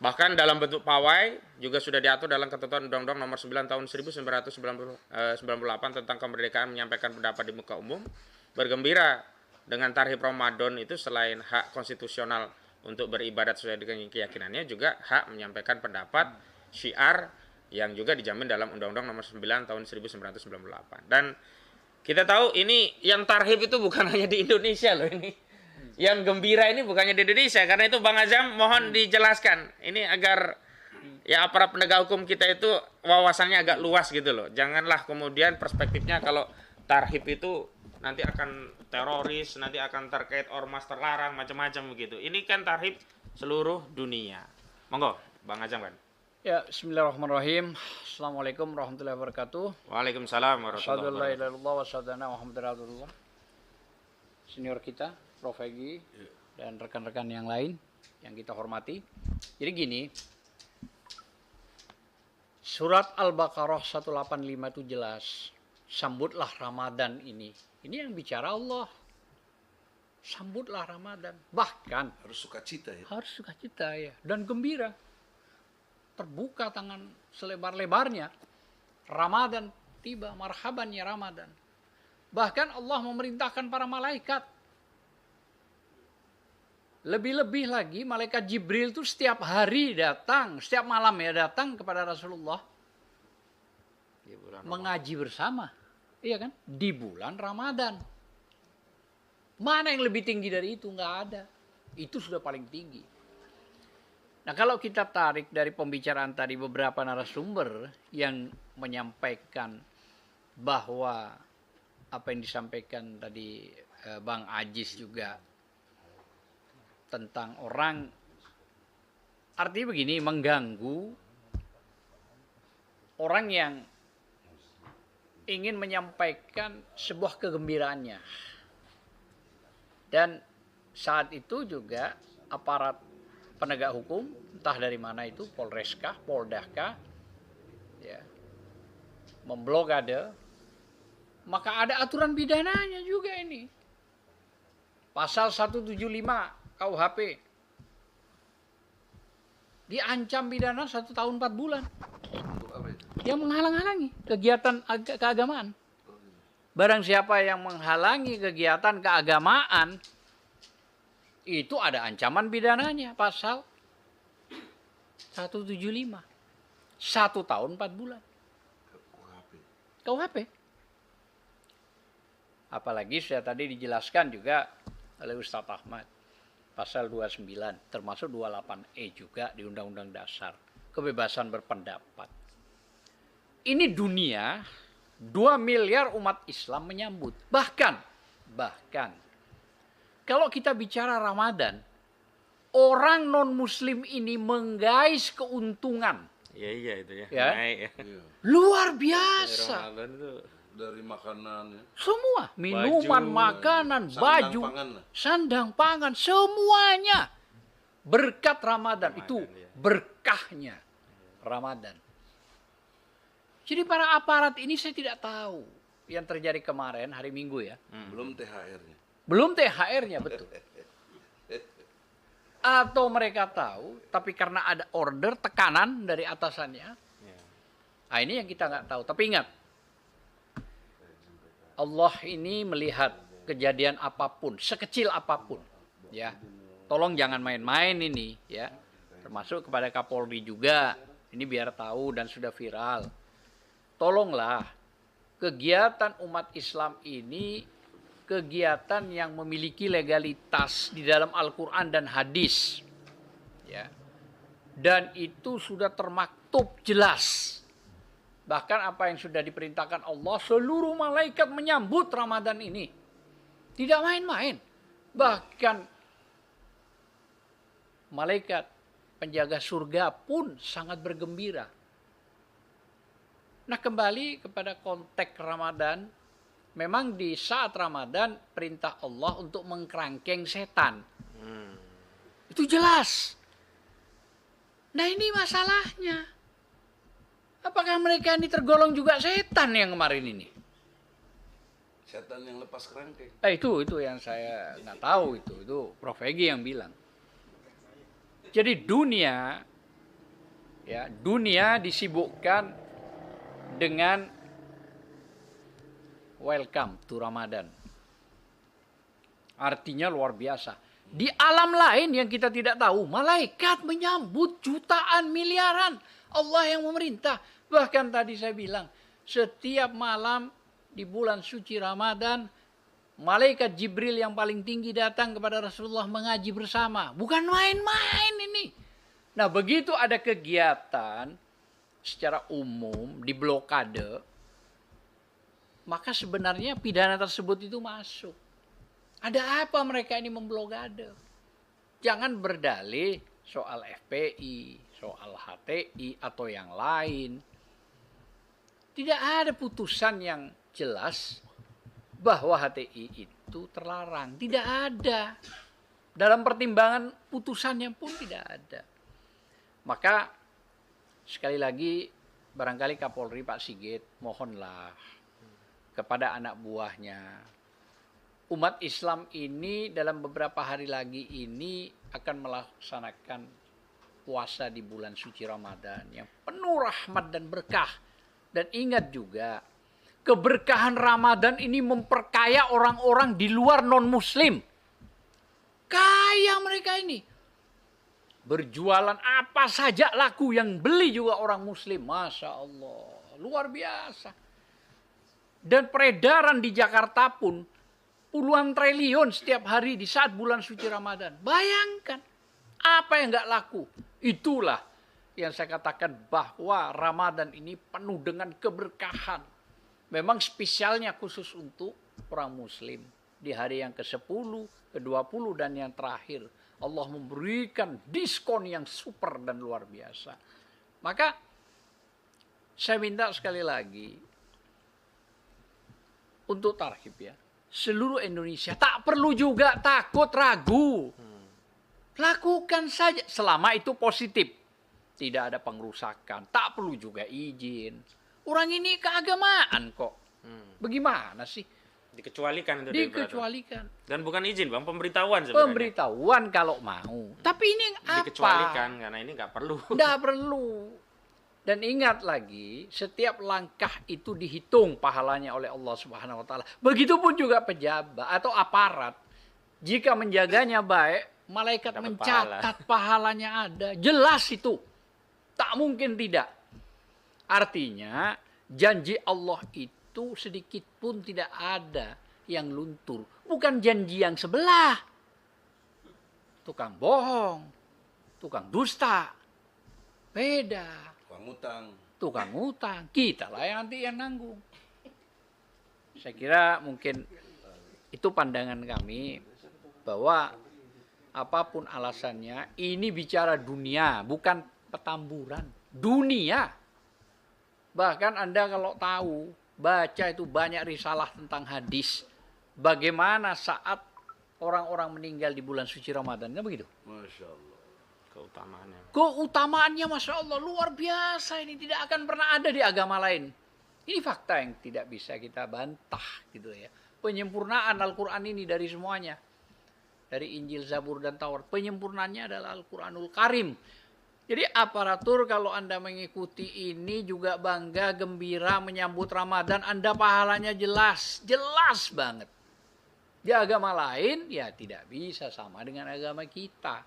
Bahkan dalam bentuk pawai juga sudah diatur dalam ketentuan Undang-Undang Nomor 9 Tahun 1998 tentang kemerdekaan menyampaikan pendapat di muka umum. Bergembira dengan Tarhib Ramadan itu selain hak konstitusional untuk beribadat sesuai dengan keyakinannya, juga hak menyampaikan pendapat, syiar yang juga dijamin dalam Undang-Undang Nomor 9 Tahun 1998. Dan kita tahu ini yang tarhib itu bukan hanya di Indonesia loh ini. Yang gembira ini bukannya di Indonesia. Karena itu Bang Azam mohon dijelaskan. Ini agar ya aparat penegak hukum kita itu wawasannya agak luas gitu loh. Janganlah kemudian perspektifnya kalau tarhib itu nanti akan teroris, nanti akan terkait ormas terlarang, macam-macam begitu. Ini kan tarhib seluruh dunia. Monggo, Bang Azam kan. Ya, bismillahirrahmanirrahim. Assalamualaikum warahmatullahi wabarakatuh. Waalaikumsalam warahmatullahi Wassalamualaikum. Senior kita, Prof. Egy, dan rekan-rekan yang lain yang kita hormati. Jadi gini, surat Al-Baqarah 185 itu jelas. Sambutlah Ramadan ini. Ini yang bicara Allah. Sambutlah Ramadan. Bahkan Harus sukacita ya. harus sukacita ya, dan gembira. Terbuka tangan selebar-lebarnya. Ramadan tiba, marhaban ya Ramadan. Bahkan Allah memerintahkan para malaikat. Lebih-lebih lagi malaikat Jibril itu setiap hari datang, setiap malam ya datang kepada Rasulullah. Mengaji bersama. Iya kan? Di bulan Ramadan. Mana yang lebih tinggi dari itu? Nggak ada. Itu sudah paling tinggi. Nah kalau kita tarik dari pembicaraan tadi beberapa narasumber yang menyampaikan bahwa apa yang disampaikan tadi Bang Ajis juga tentang orang, artinya begini, mengganggu orang yang ingin menyampaikan sebuah kegembiraannya. Dan saat itu juga aparat penegak hukum, entah dari mana itu, Polreskah, Poldakah, ya, memblokade, maka ada aturan pidananya juga ini. Pasal 175 KUHP. Diancam pidana 1 tahun 4 bulan. Yang menghalang-halangi kegiatan keagamaan. Barang siapa yang menghalangi kegiatan keagamaan, Itu ada ancaman pidananya, pasal 175. 1 tahun 4 bulan. KUHP. Apalagi sudah tadi dijelaskan juga oleh Ustaz Ahmad. Pasal 29, termasuk 28E juga di Undang-Undang Dasar. Kebebasan berpendapat. Ini dunia, 2 miliar umat Islam menyambut. Bahkan, kalau kita bicara Ramadan, orang non-muslim ini menggais keuntungan. Iya itu ya. Ya. Naik ya. Luar biasa. Ramadan tuh. Dari makanan, Semua, minuman, makanan, baju, sandang pangan, semuanya. Berkat Ramadan, itu ya. berkahnya Ramadan. Jadi para aparat ini saya tidak tahu yang terjadi kemarin hari Minggu ya. belum THR-nya. Belum THR-nya, betul. Atau mereka tahu, tapi karena ada order tekanan dari atasannya. Ya. Nah, ini yang kita nggak tahu. Tapi ingat, Allah ini melihat kejadian apapun, sekecil apapun, ya. Tolong jangan main-main ini, ya. Termasuk kepada Kapolri juga. Ini biar tahu dan sudah viral. Tolonglah kegiatan umat Islam ini kegiatan yang memiliki legalitas di dalam Al-Quran dan hadis, ya. Dan itu sudah termaktub jelas. Bahkan apa yang sudah diperintahkan Allah, seluruh malaikat menyambut Ramadan ini. Tidak main-main. Bahkan malaikat penjaga surga pun sangat bergembira. Nah, kembali kepada konteks Ramadan, memang di saat Ramadan perintah Allah untuk mengkerangkeng setan. Itu jelas. Nah, ini masalahnya. Apakah mereka ini tergolong juga setan yang kemarin ini? Setan yang lepas kerangkeng. Itu yang saya nggak tahu itu Prof. Egi yang bilang. Jadi dunia disibukkan dengan welcome to Ramadan. Artinya luar biasa. Di alam lain yang kita tidak tahu, malaikat menyambut jutaan miliaran. Allah yang memerintah. Bahkan tadi saya bilang, setiap malam di bulan suci Ramadan, malaikat Jibril yang paling tinggi datang kepada Rasulullah mengaji bersama. Bukan main-main ini. Nah, begitu ada kegiatan secara umum di blokade, maka sebenarnya pidana tersebut itu masuk. Ada apa mereka ini memblokade? Jangan berdalih soal FPI, soal HTI atau yang lain. Tidak ada putusan yang jelas bahwa HTI itu terlarang. Tidak ada. Dalam pertimbangan putusannya pun tidak ada. Maka sekali lagi barangkali Kapolri Pak Sigit mohonlah kepada anak buahnya. Umat Islam ini dalam beberapa hari lagi ini akan melaksanakan puasa di bulan suci Ramadan yang penuh rahmat dan berkah. Dan ingat juga, keberkahan Ramadan ini memperkaya orang-orang di luar non-muslim. Kaya mereka ini. Berjualan apa saja laku yang beli juga orang muslim. Masya Allah, luar biasa. Dan peredaran di Jakarta pun puluhan triliun setiap hari di saat bulan suci Ramadan. Bayangkan apa yang nggak laku. Itulah yang saya katakan bahwa Ramadan ini penuh dengan keberkahan. Memang spesialnya khusus untuk orang muslim. Di hari yang ke-10, ke-20 dan yang terakhir. Allah memberikan diskon yang super dan luar biasa. Maka saya minta sekali lagi untuk tarhib ya. Seluruh Indonesia tak perlu juga takut ragu. Lakukan saja selama itu positif. Tidak ada pengrusakan, tak perlu juga izin. Orang ini keagamaan kok. Bagaimana sih? Dikecualikan itu. Dikecualikan. Dan bukan izin Bang, pemberitahuan sebenarnya. Pemberitahuan kalau mau. Tapi ini apa? Dikecualikan karena ini nggak perlu. Nggak perlu. Dan ingat lagi, setiap langkah itu dihitung pahalanya oleh Allah Subhanahu wa taala. Begitupun juga pejabat atau aparat. Jika menjaganya baik, Malaikat Dapat mencatat pahalanya ada. Jelas itu. Tak mungkin tidak. Artinya janji Allah itu sedikit pun tidak ada yang luntur. Bukan janji yang sebelah. Tukang bohong. Tukang dusta. Beda. Tukang utang. Tukang utang. Kita lah yang nanti yang nanggung. Saya kira mungkin itu pandangan kami bahwa apapun alasannya ini bicara dunia, bukan petamburan. Dunia. Bahkan Anda kalau tahu, baca itu banyak risalah tentang hadis. Bagaimana saat orang-orang meninggal di bulan suci Ramadan. Kan begitu? Masya Allah. Keutamaannya. Keutamaannya Masya Allah luar biasa. Ini tidak akan pernah ada di agama lain. Ini fakta yang tidak bisa kita bantah gitu ya. Penyempurnaan Al-Quran ini dari semuanya. Dari Injil, Zabur, dan Taurat. Penyempurnaannya adalah Al-Quranul Karim. Jadi aparatur kalau Anda mengikuti ini juga bangga, gembira, menyambut Ramadan. Anda pahalanya jelas. Jelas banget. Di agama lain ya tidak bisa sama dengan agama kita.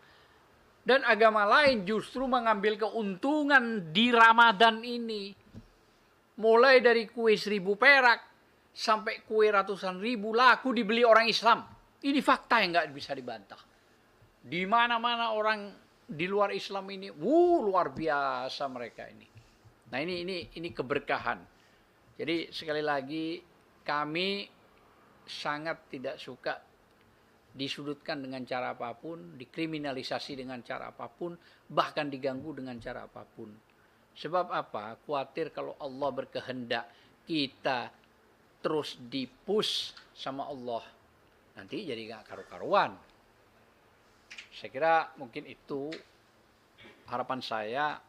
Dan agama lain justru mengambil keuntungan di Ramadan ini. Mulai dari kue 1.000 perak sampai kue ratusan ribu laku dibeli orang Islam. Ini fakta yang nggak bisa dibantah. Di mana-mana orang di luar Islam ini, luar biasa mereka ini. Nah ini keberkahan. Jadi sekali lagi kami sangat tidak suka disudutkan dengan cara apapun, dikriminalisasi dengan cara apapun, bahkan diganggu dengan cara apapun. Sebab apa? Khawatir kalau Allah berkehendak kita terus dipus sama Allah, nanti jadi gak karu-karuan. Saya kira mungkin itu harapan saya,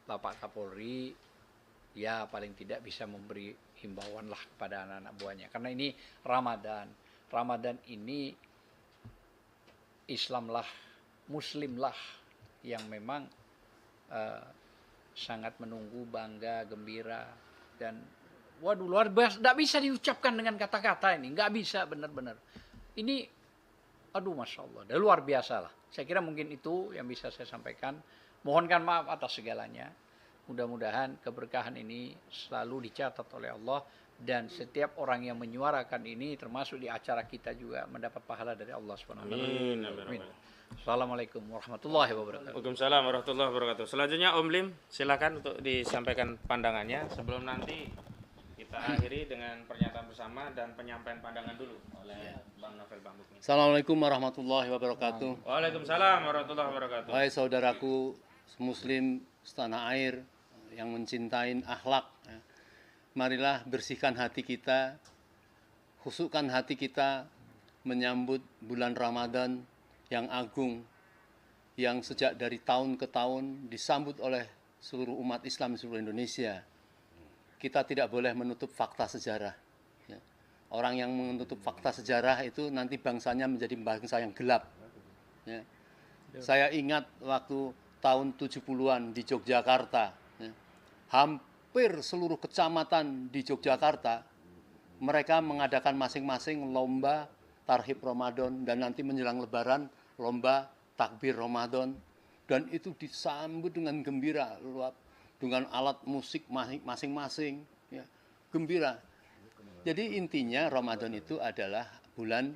Bapak Kapolri ya paling tidak bisa memberi himbauan lah kepada anak-anak buahnya. Karena ini Ramadan. Ramadan ini Islamlah, Muslimlah yang memang sangat menunggu, bangga, gembira, dan waduh luar biasa. Tidak bisa diucapkan dengan kata-kata ini, nggak bisa benar-benar. Ini, aduh masya Allah, dah luar biasa lah. Saya kira mungkin itu yang bisa saya sampaikan. Mohonkan maaf atas segalanya. Mudah-mudahan keberkahan ini selalu dicatat oleh Allah dan setiap orang yang menyuarakan ini termasuk di acara kita juga mendapat pahala dari Allah Subhanahu wa taala. Amin. Assalamualaikum warahmatullahi wabarakatuh. Waalaikumsalam warahmatullahi wabarakatuh. Selanjutnya Om Lim, silakan untuk disampaikan pandangannya sebelum nanti kita akhiri dengan pernyataan bersama dan penyampaian pandangan dulu oleh Bang Novel Bang Mukmin. Assalamualaikum warahmatullahi wabarakatuh. Waalaikumsalam warahmatullahi wabarakatuh. Hai saudaraku Muslim setanah air yang mencintai akhlak, marilah bersihkan hati kita, khusukkan hati kita menyambut bulan Ramadan yang agung, yang sejak dari tahun ke tahun disambut oleh seluruh umat Islam di seluruh Indonesia. Kita tidak boleh menutup fakta sejarah. Orang yang menutup fakta sejarah itu nanti bangsanya menjadi bangsa yang gelap. Saya ingat waktu tahun 70-an di Yogyakarta, hampir seluruh kecamatan di Yogyakarta mereka mengadakan masing-masing lomba tarhib Ramadan dan nanti menjelang Lebaran lomba takbir Ramadan, dan itu disambut dengan gembira dengan alat musik masing-masing, ya, gembira. Jadi intinya Ramadan itu adalah bulan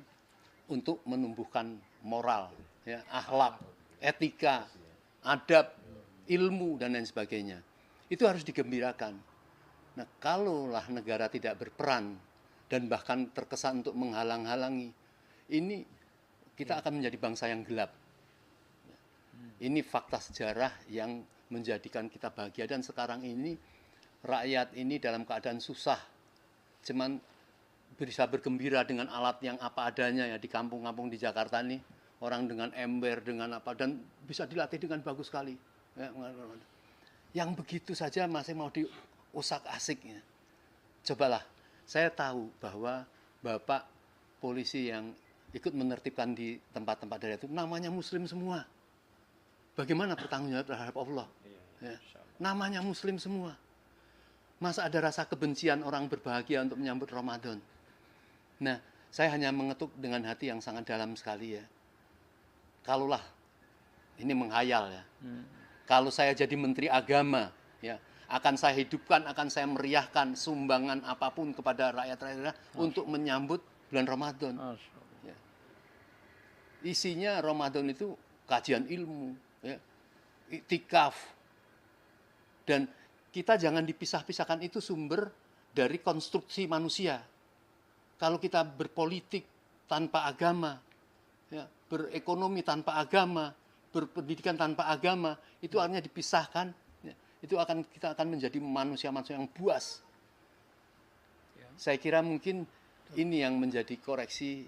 untuk menumbuhkan moral, ya, akhlak, etika, adab, ilmu dan lain sebagainya. Itu harus digembirakan. Nah, kalaulah negara tidak berperan dan bahkan terkesan untuk menghalang-halangi, ini kita akan menjadi bangsa yang gelap. Ini fakta sejarah yang menjadikan kita bahagia, dan sekarang ini rakyat ini dalam keadaan susah, cuman bisa bergembira dengan alat yang apa adanya ya di kampung-kampung di Jakarta ini, orang dengan ember dengan apa, dan bisa dilatih dengan bagus sekali. Yang begitu saja masih mau diusak-asik. Cobalah, saya tahu bahwa Bapak polisi yang ikut menertibkan di tempat-tempat daerah itu namanya Muslim semua. Bagaimana pertanggungjawaban terhadap Allah? Ya. Namanya Muslim semua. Masa ada rasa kebencian orang berbahagia untuk menyambut Ramadan? Nah, saya hanya mengetuk dengan hati yang sangat dalam sekali ya. Kalaulah ini menghayal ya. Kalau saya jadi menteri agama, ya, akan saya hidupkan, akan saya meriahkan sumbangan apapun kepada rakyat-rakyat untuk menyambut bulan Ramadan. Ya. Isinya Ramadan itu kajian ilmu, ya, iktikaf, dan kita jangan dipisah-pisahkan, itu sumber dari konstruksi manusia. Kalau kita berpolitik tanpa agama, ya, berekonomi tanpa agama, berpendidikan tanpa agama, itu artinya dipisahkan, ya, kita akan menjadi manusia-manusia yang buas. Saya kira mungkin ini yang menjadi koreksi.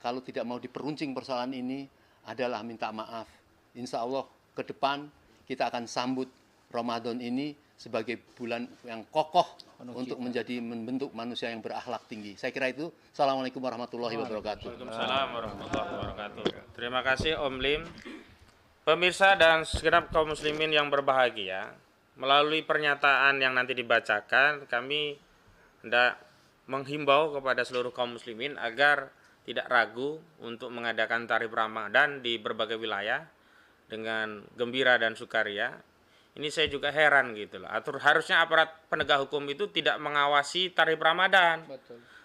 Kalau tidak mau diperuncing persoalan ini adalah minta maaf. Insya Allah ke depan kita akan sambut Ramadan ini sebagai bulan yang kokoh untuk membentuk manusia yang berakhlak tinggi. Saya kira itu. Assalamualaikum warahmatullahi wabarakatuh. Waalaikumsalam warahmatullahi wabarakatuh. Terima kasih Om Lim. Pemirsa dan segenap kaum muslimin yang berbahagia, melalui pernyataan yang nanti dibacakan, kami hendak menghimbau kepada seluruh kaum muslimin agar tidak ragu untuk mengadakan tarif Ramadan di berbagai wilayah dengan gembira dan sukaria. Ini saya juga heran gitu loh. Harusnya aparat penegak hukum itu tidak mengawasi tarif Ramadan,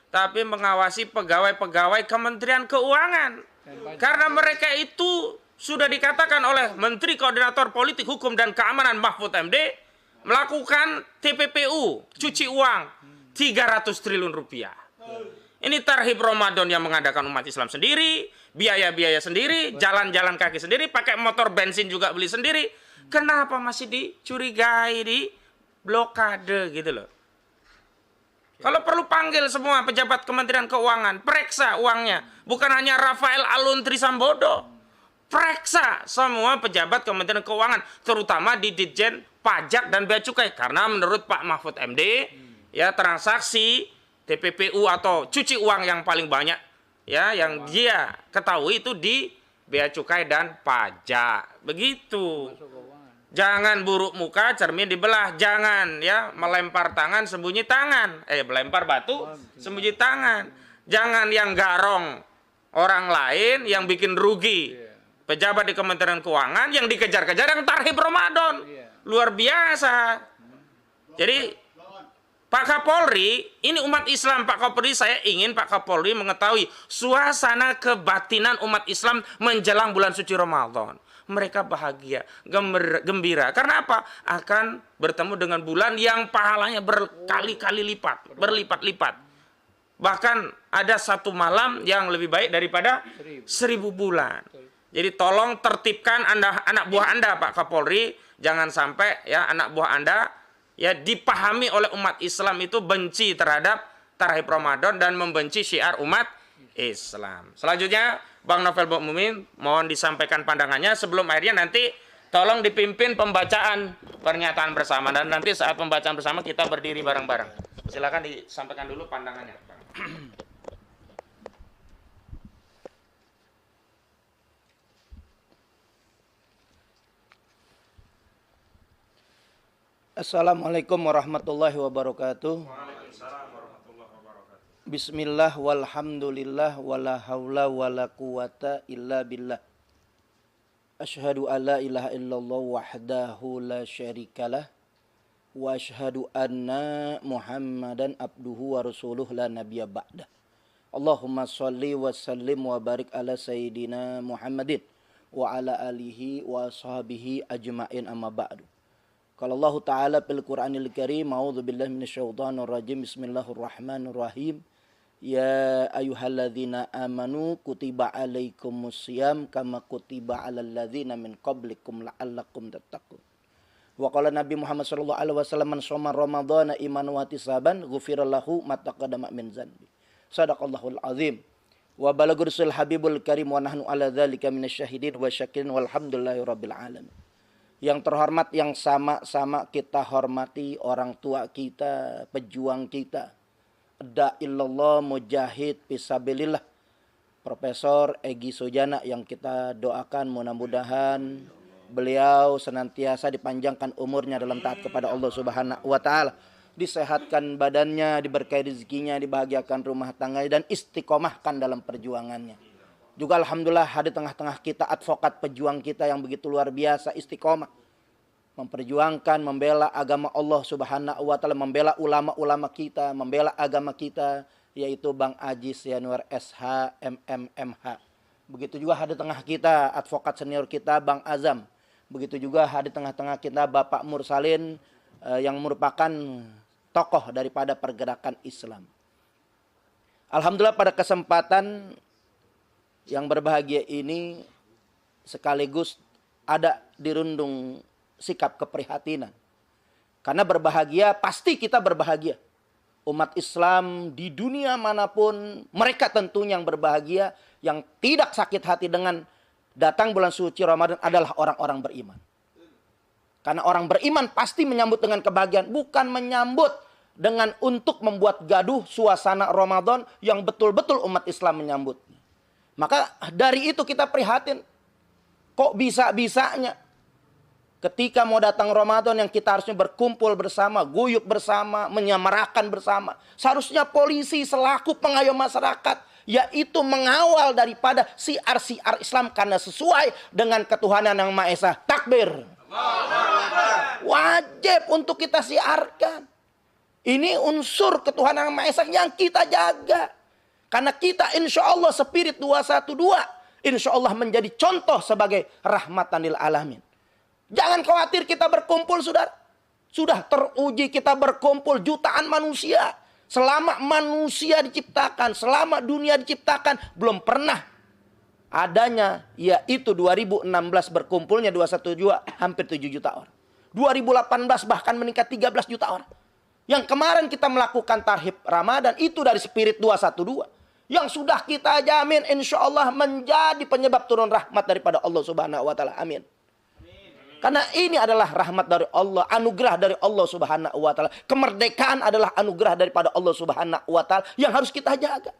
tapi mengawasi pegawai-pegawai Kementerian Keuangan. Karena mereka itu sudah dikatakan oleh Menteri Koordinator Politik Hukum dan Keamanan Mahfud MD melakukan TPPU, cuci uang 300 triliun rupiah. Ini tarhib Ramadan yang mengadakan umat Islam sendiri, biaya-biaya sendiri, jalan-jalan kaki sendiri, pakai motor bensin juga beli sendiri. Kenapa masih dicurigai, di blokade gitu loh? Kalau perlu panggil semua pejabat Kementerian Keuangan, periksa uangnya. Bukan hanya Rafael Alun Trisambodo. Periksa semua pejabat Kementerian Keuangan, terutama di Ditjen Pajak dan Bea Cukai. Karena menurut Pak Mahfud MD, ya, transaksi TPPU atau cuci uang yang paling banyak, ya, yang dia ketahui itu di Bea Cukai dan Pajak. Begitu. Jangan buruk muka cermin dibelah. Jangan, ya, melempar tangan sembunyi tangan. Melempar batu sembunyi tangan. Jangan yang garong orang lain yang bikin rugi. Pejabat di Kementerian Keuangan yang dikejar-kejar yang tarhib Ramadan. Luar biasa. Jadi Pak Kapolri, ini umat Islam Pak Kapolri, saya ingin Pak Kapolri mengetahui suasana kebatinan umat Islam menjelang bulan suci Ramadan. Mereka bahagia, gembira. Karena apa? Akan bertemu dengan bulan yang pahalanya berkali-kali lipat, berlipat-lipat. Bahkan ada satu malam yang lebih baik daripada 1000 bulan. Jadi tolong tertibkan anak buah Anda Pak Kapolri, jangan sampai ya anak buah Anda ya dipahami oleh umat Islam itu benci terhadap tarhib Ramadan dan membenci syiar umat Islam. Selanjutnya Bang Novel Mukmin mohon disampaikan pandangannya. Sebelum akhirnya nanti tolong dipimpin pembacaan pernyataan bersama, dan nanti saat pembacaan bersama kita berdiri bareng-bareng. Silakan disampaikan dulu pandangannya, Bang. Assalamualaikum warahmatullahi wabarakatuh. Bismillah walhamdulillah wala haula wala quwata illa billah. Asyhadu alla ilaha illallah wahdahu la syarikalah wa asyhadu anna Muhammadan abduhu wa rasuluh la nabiyya ba'dah. Allahumma shalli wa sallim wa barik ala sayyidina Muhammadin wa ala alihi wa sahbihi ajma'in amma ba'du. Qala Allah Ta'ala fil Qur'anil Karim, a'udzu billahi minasyaitonir rajim. Bismillahirrahmanirrahim. Ya ayyuhalladzina amanu kutiba alaikumusiyam kama kutiba alal ladzina min qablikum la'allakum tattaqun. Wa qala Nabi Muhammad sallallahu alaihi wasallam, man shoma ramadhana imanan wa ihtisaban ghufira lahu ma taqaddama min dzanbi. Shadaqallahul azim. Wa balagha rasul habibul karim wa nahnu ala dzalika minasyahidin wa syakirin walhamdulillahi rabbil alamin. Yang terhormat, yang sama-sama kita hormati orang tua kita, pejuang kita, da'illallah mujahid fisabilillah, Profesor Egy Sujana, yang kita doakan mudah-mudahan beliau senantiasa dipanjangkan umurnya dalam taat kepada Allah Subhanahu wa taala, disehatkan badannya, diberkahi rezekinya, dibahagiakan rumah tangganya, dan istiqomahkan dalam perjuangannya. Juga alhamdulillah ada tengah-tengah kita advokat pejuang kita yang begitu luar biasa, istiqomah. Memperjuangkan, membela agama Allah Subhanahu wa taala, membela ulama-ulama kita, membela agama kita, yaitu Bang Ajis Yanuar SH MMMH. Begitu juga ada tengah kita advokat senior kita Bang Azam. Begitu juga ada tengah-tengah kita Bapak Mursalin yang merupakan tokoh daripada pergerakan Islam. Alhamdulillah pada kesempatan yang berbahagia ini sekaligus ada dirundung sikap keprihatinan. Karena berbahagia, pasti kita berbahagia. Umat Islam di dunia manapun, mereka tentunya yang berbahagia, yang tidak sakit hati dengan datang bulan suci Ramadan adalah orang-orang beriman. Karena orang beriman pasti menyambut dengan kebahagiaan, bukan menyambut dengan untuk membuat gaduh suasana Ramadan yang betul-betul umat Islam menyambut. Maka dari itu kita prihatin. Kok bisa-bisanya ketika mau datang Ramadan yang kita harusnya berkumpul bersama, guyup bersama, menyemarakan bersama. Seharusnya polisi selaku pengayom masyarakat, yaitu mengawal daripada siar-siar Islam karena sesuai dengan ketuhanan yang Maha Esa. Takbir. Wajib untuk kita siarkan. Ini unsur ketuhanan yang Maha Esa yang kita jaga. Karena kita insya Allah Spirit 212 insya Allah menjadi contoh sebagai rahmatan lil alamin. Jangan khawatir kita berkumpul saudara. Sudah teruji kita berkumpul jutaan manusia. Selama manusia diciptakan, selama dunia diciptakan, belum pernah adanya yaitu 2016 berkumpulnya 212 hampir 7 juta orang. 2018 bahkan meningkat 13 juta orang. Yang kemarin kita melakukan tarhib Ramadan itu dari Spirit 212. Yang sudah kita jamin insya Allah menjadi penyebab turun rahmat daripada Allah Subhanahu wa taala. Amin. Karena ini adalah rahmat dari Allah, anugerah dari Allah Subhanahu wa taala. Kemerdekaan adalah anugerah daripada Allah Subhanahu wa taala yang harus kita jaga.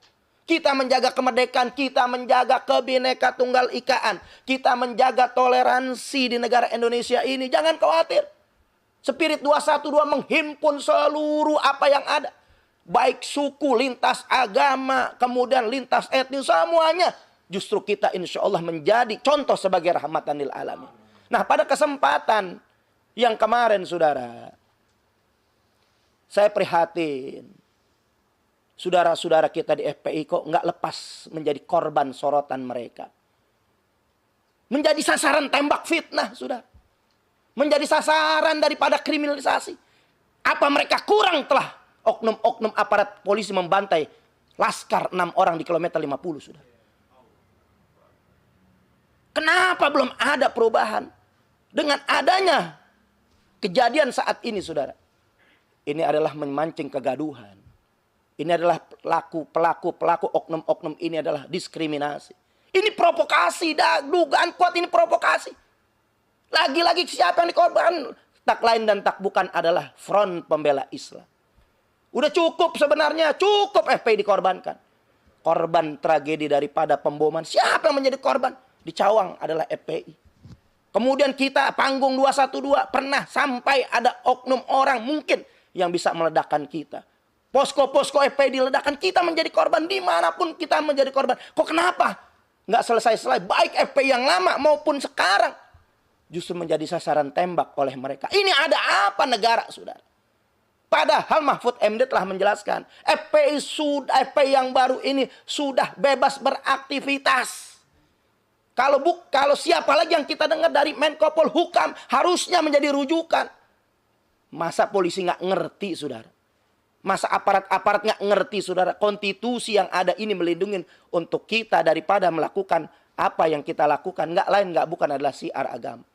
Kita menjaga kemerdekaan, kita menjaga Kebhinneka Tunggal Ikaan, kita menjaga toleransi di negara Indonesia ini. Jangan khawatir. Spirit 212 menghimpun seluruh apa yang ada. Baik suku, lintas agama, kemudian lintas etnis, semuanya. Justru kita insya Allah menjadi contoh sebagai rahmatan lil alamin. Nah pada kesempatan yang kemarin saudara, saya prihatin. Saudara-saudara kita di FPI kok nggak lepas menjadi korban sorotan mereka. Menjadi sasaran tembak fitnah saudara. Menjadi sasaran daripada kriminalisasi. Apa mereka kurang telah oknum-oknum aparat polisi membantai laskar 6 orang di kilometer 50 sudah. Kenapa belum ada perubahan? Dengan adanya kejadian saat ini saudara. Ini adalah memancing kegaduhan. Ini adalah pelaku oknum-oknum ini adalah diskriminasi. Ini provokasi, dugaan kuat ini provokasi. Lagi-lagi siapa yang dikorban? Tak lain dan tak bukan adalah Front Pembela Islam. Udah cukup sebenarnya, cukup FPI dikorbankan. Korban tragedi daripada pemboman. Siapa yang menjadi korban? Di Cawang adalah FPI. Kemudian kita panggung 212 pernah sampai ada oknum orang mungkin yang bisa meledakkan kita. Posko-posko FPI diledakkan, kita menjadi korban. Dimanapun kita menjadi korban. Kok kenapa? Nggak selesai-selesai. Baik FPI yang lama maupun sekarang. Justru menjadi sasaran tembak oleh mereka. Ini ada apa negara saudara? Padahal Mahfud MD telah menjelaskan. FPI yang baru ini sudah bebas beraktivitas. Kalau siapa lagi yang kita dengar dari Menko Polhukam harusnya menjadi rujukan. Masa polisi nggak ngerti saudara? Masa aparat-aparat nggak ngerti saudara? Konstitusi yang ada ini melindungi untuk kita daripada melakukan apa yang kita lakukan. Nggak lain nggak bukan adalah syiar agama.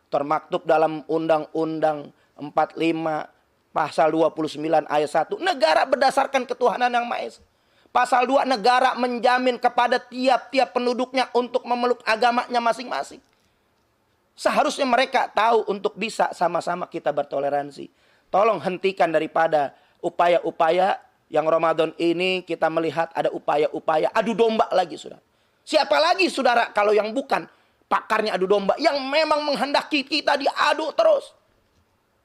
Termaktub dalam Undang-Undang 45 Pasal 29 ayat 1. Negara berdasarkan ketuhanan yang Maha Esa. Pasal 2, negara menjamin kepada tiap-tiap penduduknya untuk memeluk agamanya masing-masing. Seharusnya mereka tahu untuk bisa sama-sama kita bertoleransi. Tolong hentikan daripada upaya-upaya yang Ramadan ini kita melihat ada upaya-upaya adu domba lagi saudara. Siapa lagi saudara kalau yang bukan pakarnya adu domba yang memang menghendaki kita diadu terus.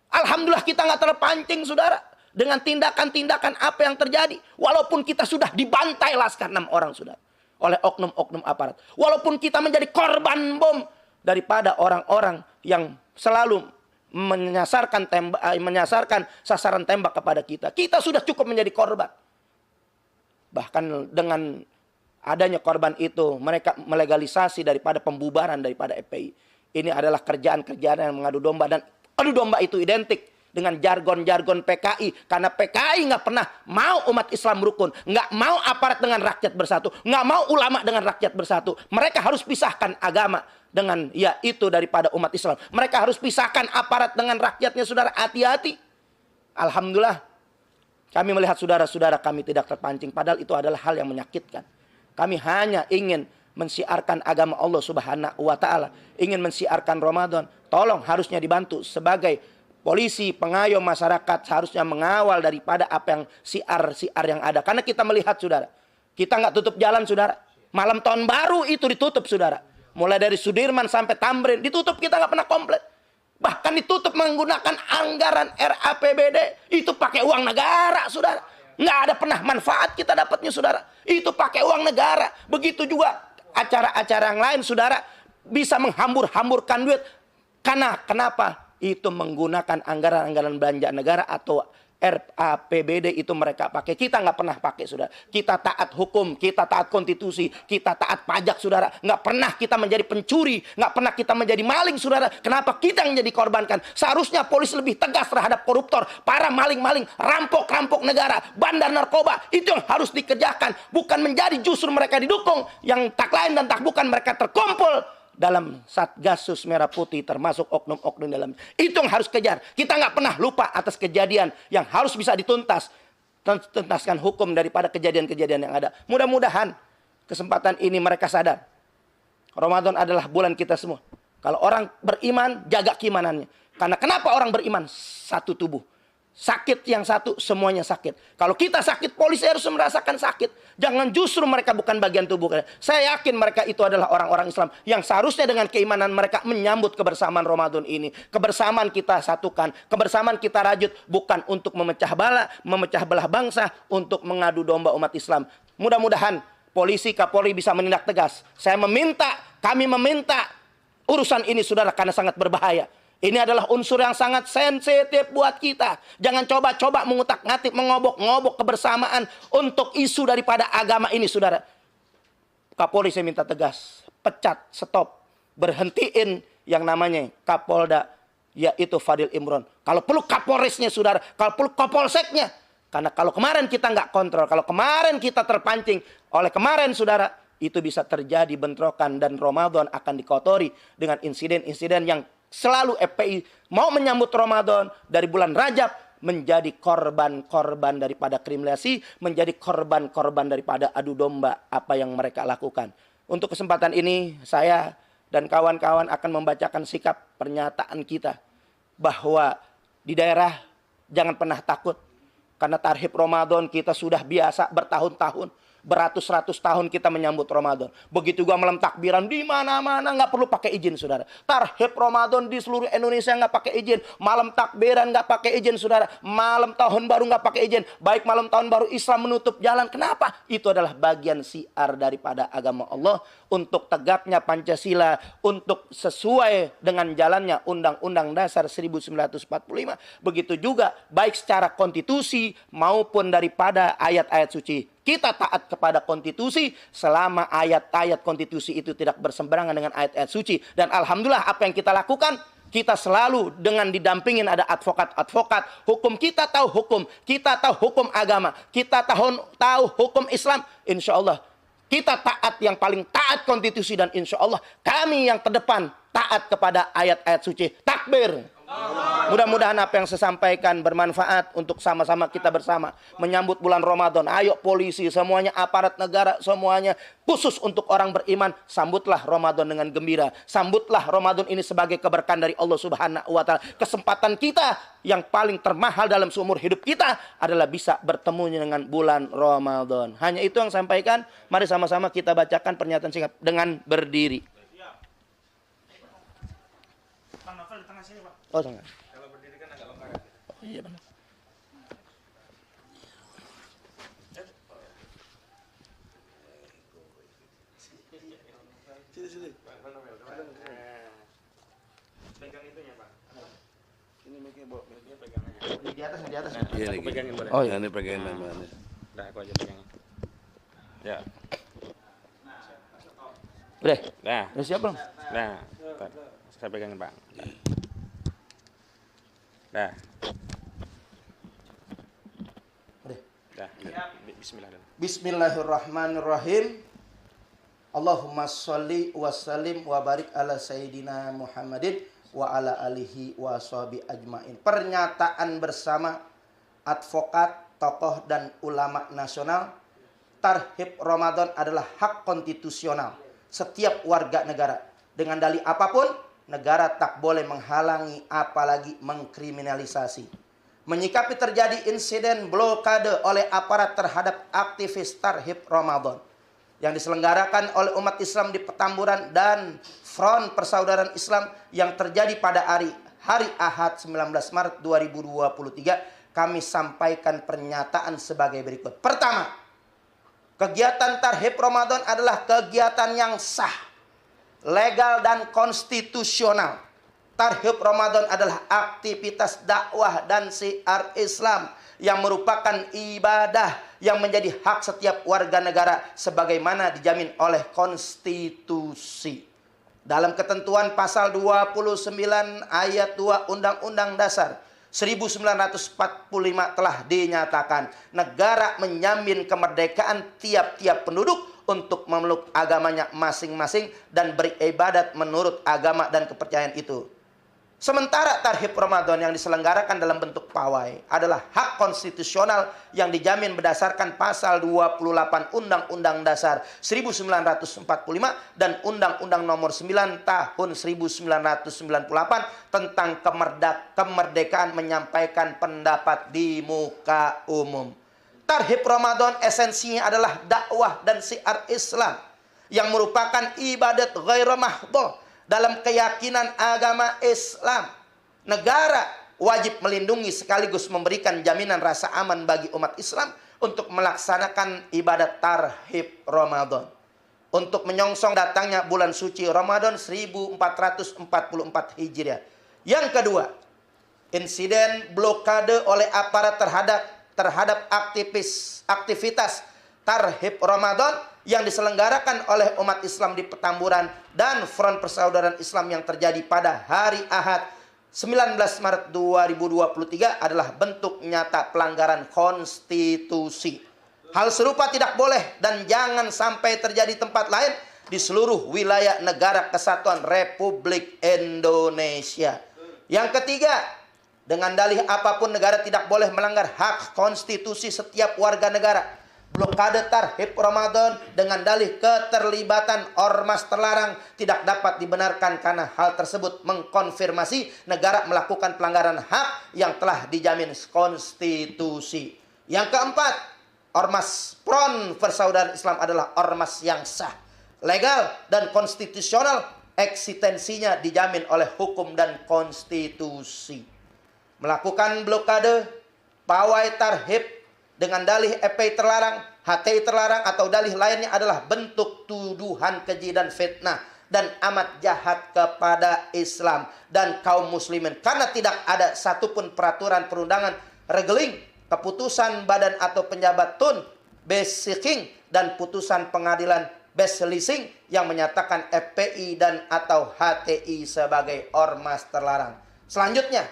Alhamdulillah kita nggak terpancing saudara. Dengan tindakan-tindakan apa yang terjadi. Walaupun kita sudah dibantai laskar 6 orang saudara. oleh oknum-oknum aparat. Walaupun kita menjadi korban bom daripada orang-orang yang selalu menyasarkan sasaran tembak kepada kita. Kita sudah cukup menjadi korban. Bahkan dengan adanya korban itu, mereka melegalisasi daripada pembubaran daripada FPI. Ini adalah kerjaan-kerjaan yang mengadu domba, dan adu domba itu identik dengan jargon-jargon PKI. Karena PKI nggak pernah mau umat Islam rukun, nggak mau aparat dengan rakyat bersatu, nggak mau ulama dengan rakyat bersatu. Mereka harus pisahkan agama dengan itu daripada umat Islam. Mereka harus pisahkan aparat dengan rakyatnya, saudara. Hati-hati. Alhamdulillah, kami melihat saudara-saudara kami tidak terpancing. Padahal itu adalah hal yang menyakitkan. Kami hanya ingin mensiarkan agama Allah Subhanahu wa Ta'ala, ingin mensiarkan Ramadan. Tolong, harusnya dibantu sebagai polisi, pengayom masyarakat, seharusnya mengawal daripada apa yang siar-siar yang ada. Karena kita melihat, saudara, kita nggak tutup jalan, saudara. Malam tahun baru itu ditutup, saudara. Mulai dari Sudirman sampai Tamrin ditutup, kita nggak pernah komplit. Bahkan ditutup menggunakan anggaran RAPBD. Itu pakai uang negara, saudara. Nggak ada pernah manfaat kita dapatnya, saudara. Itu pakai uang negara. Begitu juga acara-acara yang lain, saudara, bisa menghambur-hamburkan duit. Karena kenapa? Itu menggunakan anggaran-anggaran belanja negara atau RAPBD itu mereka pakai. Kita nggak pernah pakai, saudara. Kita taat hukum, kita taat konstitusi, kita taat pajak, saudara. Nggak pernah kita menjadi pencuri, nggak pernah kita menjadi maling, saudara. Kenapa kita yang jadi korbankan? Seharusnya polisi lebih tegas terhadap koruptor, para maling-maling, rampok-rampok negara, bandar narkoba. Itu yang harus dikerjakan, bukan menjadi justru mereka didukung. Yang tak lain dan tak bukan mereka terkumpul dalam Satgasus Merah Putih, termasuk oknum-oknum dalam. Itu yang harus kejar. Kita nggak pernah lupa atas kejadian yang harus bisa tuntaskan hukum daripada kejadian-kejadian yang ada. Mudah-mudahan kesempatan ini mereka sadar. Ramadan adalah bulan kita semua. Kalau orang beriman, jaga keimanannya. Karena kenapa orang beriman? Satu tubuh. Sakit yang satu, semuanya sakit. Kalau kita sakit, polisi harus merasakan sakit. Jangan justru mereka bukan bagian tubuh. Saya yakin mereka itu adalah orang-orang Islam yang seharusnya dengan keimanan mereka menyambut kebersamaan Ramadan ini. Kebersamaan kita satukan, kebersamaan kita rajut, bukan untuk memecah belah bangsa, untuk mengadu domba umat Islam. Mudah-mudahan polisi, Kapolri bisa menindak tegas. Kami meminta urusan ini, saudara, karena sangat berbahaya. Ini adalah unsur yang sangat sensitif buat kita. Jangan coba-coba mengutak-ngatik, mengobok-ngobok kebersamaan untuk isu daripada agama ini, saudara. Kapolri saya minta tegas, pecat, stop, berhentiin yang namanya Kapolda, yaitu Fadil Imron. Kalau perlu Kapolresnya, saudara, kalau perlu Kapolseknya. Karena kalau kemarin kita nggak kontrol, kalau kemarin kita terpancing oleh kemarin, saudara, itu bisa terjadi bentrokan dan Ramadan akan dikotori dengan insiden-insiden yang selalu FPI mau menyambut Ramadan dari bulan Rajab menjadi korban-korban daripada kriminalisasi, menjadi korban-korban daripada adu domba apa yang mereka lakukan. Untuk kesempatan ini saya dan kawan-kawan akan membacakan sikap pernyataan kita bahwa di daerah jangan pernah takut, karena tarhib Ramadan kita sudah biasa bertahun-tahun. Beratus-ratus tahun kita menyambut Ramadan. Begitu juga malam takbiran di mana-mana nggak perlu pakai izin, saudara. Tarhib Ramadan di seluruh Indonesia nggak pakai izin. Malam takbiran nggak pakai izin, saudara. Malam tahun baru nggak pakai izin. Baik malam tahun baru Islam menutup jalan. Kenapa? Itu adalah bagian siar daripada agama Allah untuk tegaknya Pancasila, untuk sesuai dengan jalannya Undang-Undang Dasar 1945. Begitu juga baik secara konstitusi maupun daripada ayat-ayat suci. Kita taat kepada konstitusi selama ayat-ayat konstitusi itu tidak berseberangan dengan ayat-ayat suci. Dan alhamdulillah apa yang kita lakukan, kita selalu dengan didampingin ada advokat-advokat. Hukum kita tahu hukum agama, kita tahu hukum Islam. Insya Allah kita taat, yang paling taat konstitusi, dan insya Allah kami yang terdepan taat kepada ayat-ayat suci. Takbir. Mudah-mudahan apa yang saya sampaikan bermanfaat untuk sama-sama kita bersama menyambut bulan Ramadan. Ayo polisi, semuanya aparat negara, semuanya khusus untuk orang beriman, sambutlah Ramadan dengan gembira. Sambutlah Ramadan ini sebagai keberkahan dari Allah Subhanahu wa Ta'ala. Kesempatan kita yang paling termahal dalam seumur hidup kita adalah bisa bertemu dengan bulan Ramadan. Hanya itu yang saya sampaikan. Mari sama-sama kita bacakan pernyataan singkat dengan berdiri. Oh, sangat. Kalau berdiri kan agak longgar. Oh, iya benar. Sini. Pegang itunya, Pak. Ini mic-nya, Bo. Pegang aja. Di atas, di atas. Iya, Aku pegangin boleh. Oh, Nah, iya. ini pegangin namanya. Udah, aku aja pegangin. Ya. Udah, Nah, udah siap belum? nah. Ntar, saya pegangin, Bang. Dah. Udah. Dah. Bismillah dulu. Bismillahirrahmanirrahim. Allahumma sholli wa sallim wa barik ala sayyidina Muhammadin wa ala alihi wa sahbi ajmain. Pernyataan bersama advokat, tokoh dan ulama nasional, Tarhib Ramadan adalah hak konstitusional setiap warga negara. Dengan dalih apapun, negara tak boleh menghalangi apalagi mengkriminalisasi. Menyikapi terjadi insiden blokade oleh aparat terhadap aktivis Tarhib Ramadan yang diselenggarakan oleh umat Islam di Petamburan dan Front Persaudaraan Islam yang terjadi pada hari Ahad 19 Maret 2023, kami sampaikan pernyataan sebagai berikut. Pertama, kegiatan Tarhib Ramadan adalah kegiatan yang sah, legal dan konstitusional. Tarhib Ramadan adalah aktivitas dakwah dan syiar Islam yang merupakan ibadah yang menjadi hak setiap warga negara sebagaimana dijamin oleh konstitusi. Dalam ketentuan pasal 29 ayat 2 Undang-Undang Dasar 1945 telah dinyatakan negara menjamin kemerdekaan tiap-tiap penduduk untuk memeluk agamanya masing-masing dan beribadat menurut agama dan kepercayaan itu. Sementara Tarhib Ramadan yang diselenggarakan dalam bentuk pawai adalah hak konstitusional yang dijamin berdasarkan pasal 28 Undang-Undang Dasar 1945 dan Undang-Undang Nomor 9 Tahun 1998 tentang kemerdekaan menyampaikan pendapat di muka umum. Tarhib Ramadan esensinya adalah dakwah dan syiar Islam yang merupakan ibadat ghairu mahdhah. Dalam keyakinan agama Islam, negara wajib melindungi sekaligus memberikan jaminan rasa aman bagi umat Islam untuk melaksanakan ibadat Tarhib Ramadan. Untuk menyongsong datangnya bulan suci Ramadan 1444 Hijriah. Yang kedua, insiden blokade oleh aparat terhadap aktivitas Tarhib Ramadan yang diselenggarakan oleh umat Islam di Petamburan dan Front Persaudaraan Islam yang terjadi pada hari Ahad 19 Maret 2023 adalah bentuk nyata pelanggaran konstitusi. Hal serupa tidak boleh dan jangan sampai terjadi tempat lain di seluruh wilayah negara kesatuan Republik Indonesia. Yang ketiga, dengan dalih apapun negara tidak boleh melanggar hak konstitusi setiap warga negara. Blokade Tarhib Ramadan dengan dalih keterlibatan ormas terlarang tidak dapat dibenarkan karena hal tersebut mengkonfirmasi negara melakukan pelanggaran hak yang telah dijamin konstitusi. Yang keempat, ormas Front Persaudaraan Islam adalah ormas yang sah, legal dan konstitusional, eksistensinya dijamin oleh hukum dan konstitusi. Melakukan blokade, pawai Tarhib dengan dalih FPI terlarang, HTI terlarang atau dalih lainnya adalah bentuk tuduhan keji dan fitnah dan amat jahat kepada Islam dan kaum muslimin. Karena tidak ada satupun peraturan perundangan, regeling, keputusan badan atau penjabat tun, basiking dan putusan pengadilan Beslising yang menyatakan FPI dan atau HTI sebagai ormas terlarang. Selanjutnya,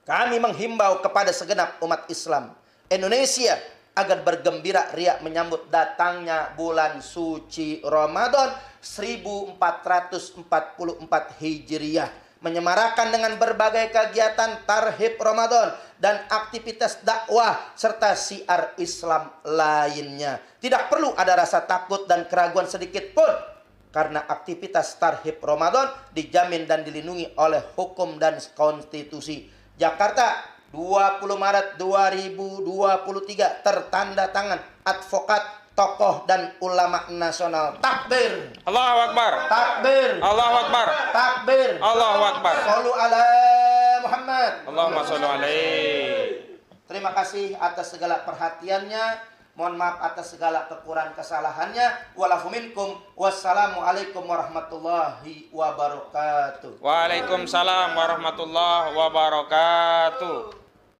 kami menghimbau kepada segenap umat Islam Indonesia agar bergembira riak menyambut datangnya bulan suci Ramadan 1444 Hijriah, menyemarakan dengan berbagai kegiatan Tarhib Ramadan dan aktivitas dakwah serta syiar Islam lainnya. Tidak perlu ada rasa takut dan keraguan sedikit pun karena aktivitas Tarhib Ramadan dijamin dan dilindungi oleh hukum dan konstitusi. Jakarta, 20 Maret 2023, tertanda tangan advokat, tokoh dan ulama nasional. Takbir. Allahu Akbar. Takbir. Allahu Akbar. Takbir. Allahu Akbar. Shollu ala Muhammad. Allahumma sholli alaihi. Terima kasih atas segala perhatiannya. Mohon maaf atas segala kekurangan kesalahannya. Walafu minkum. Wassalamualaikum warahmatullahi wabarakatuh. Waalaikumsalam warahmatullahi wabarakatuh.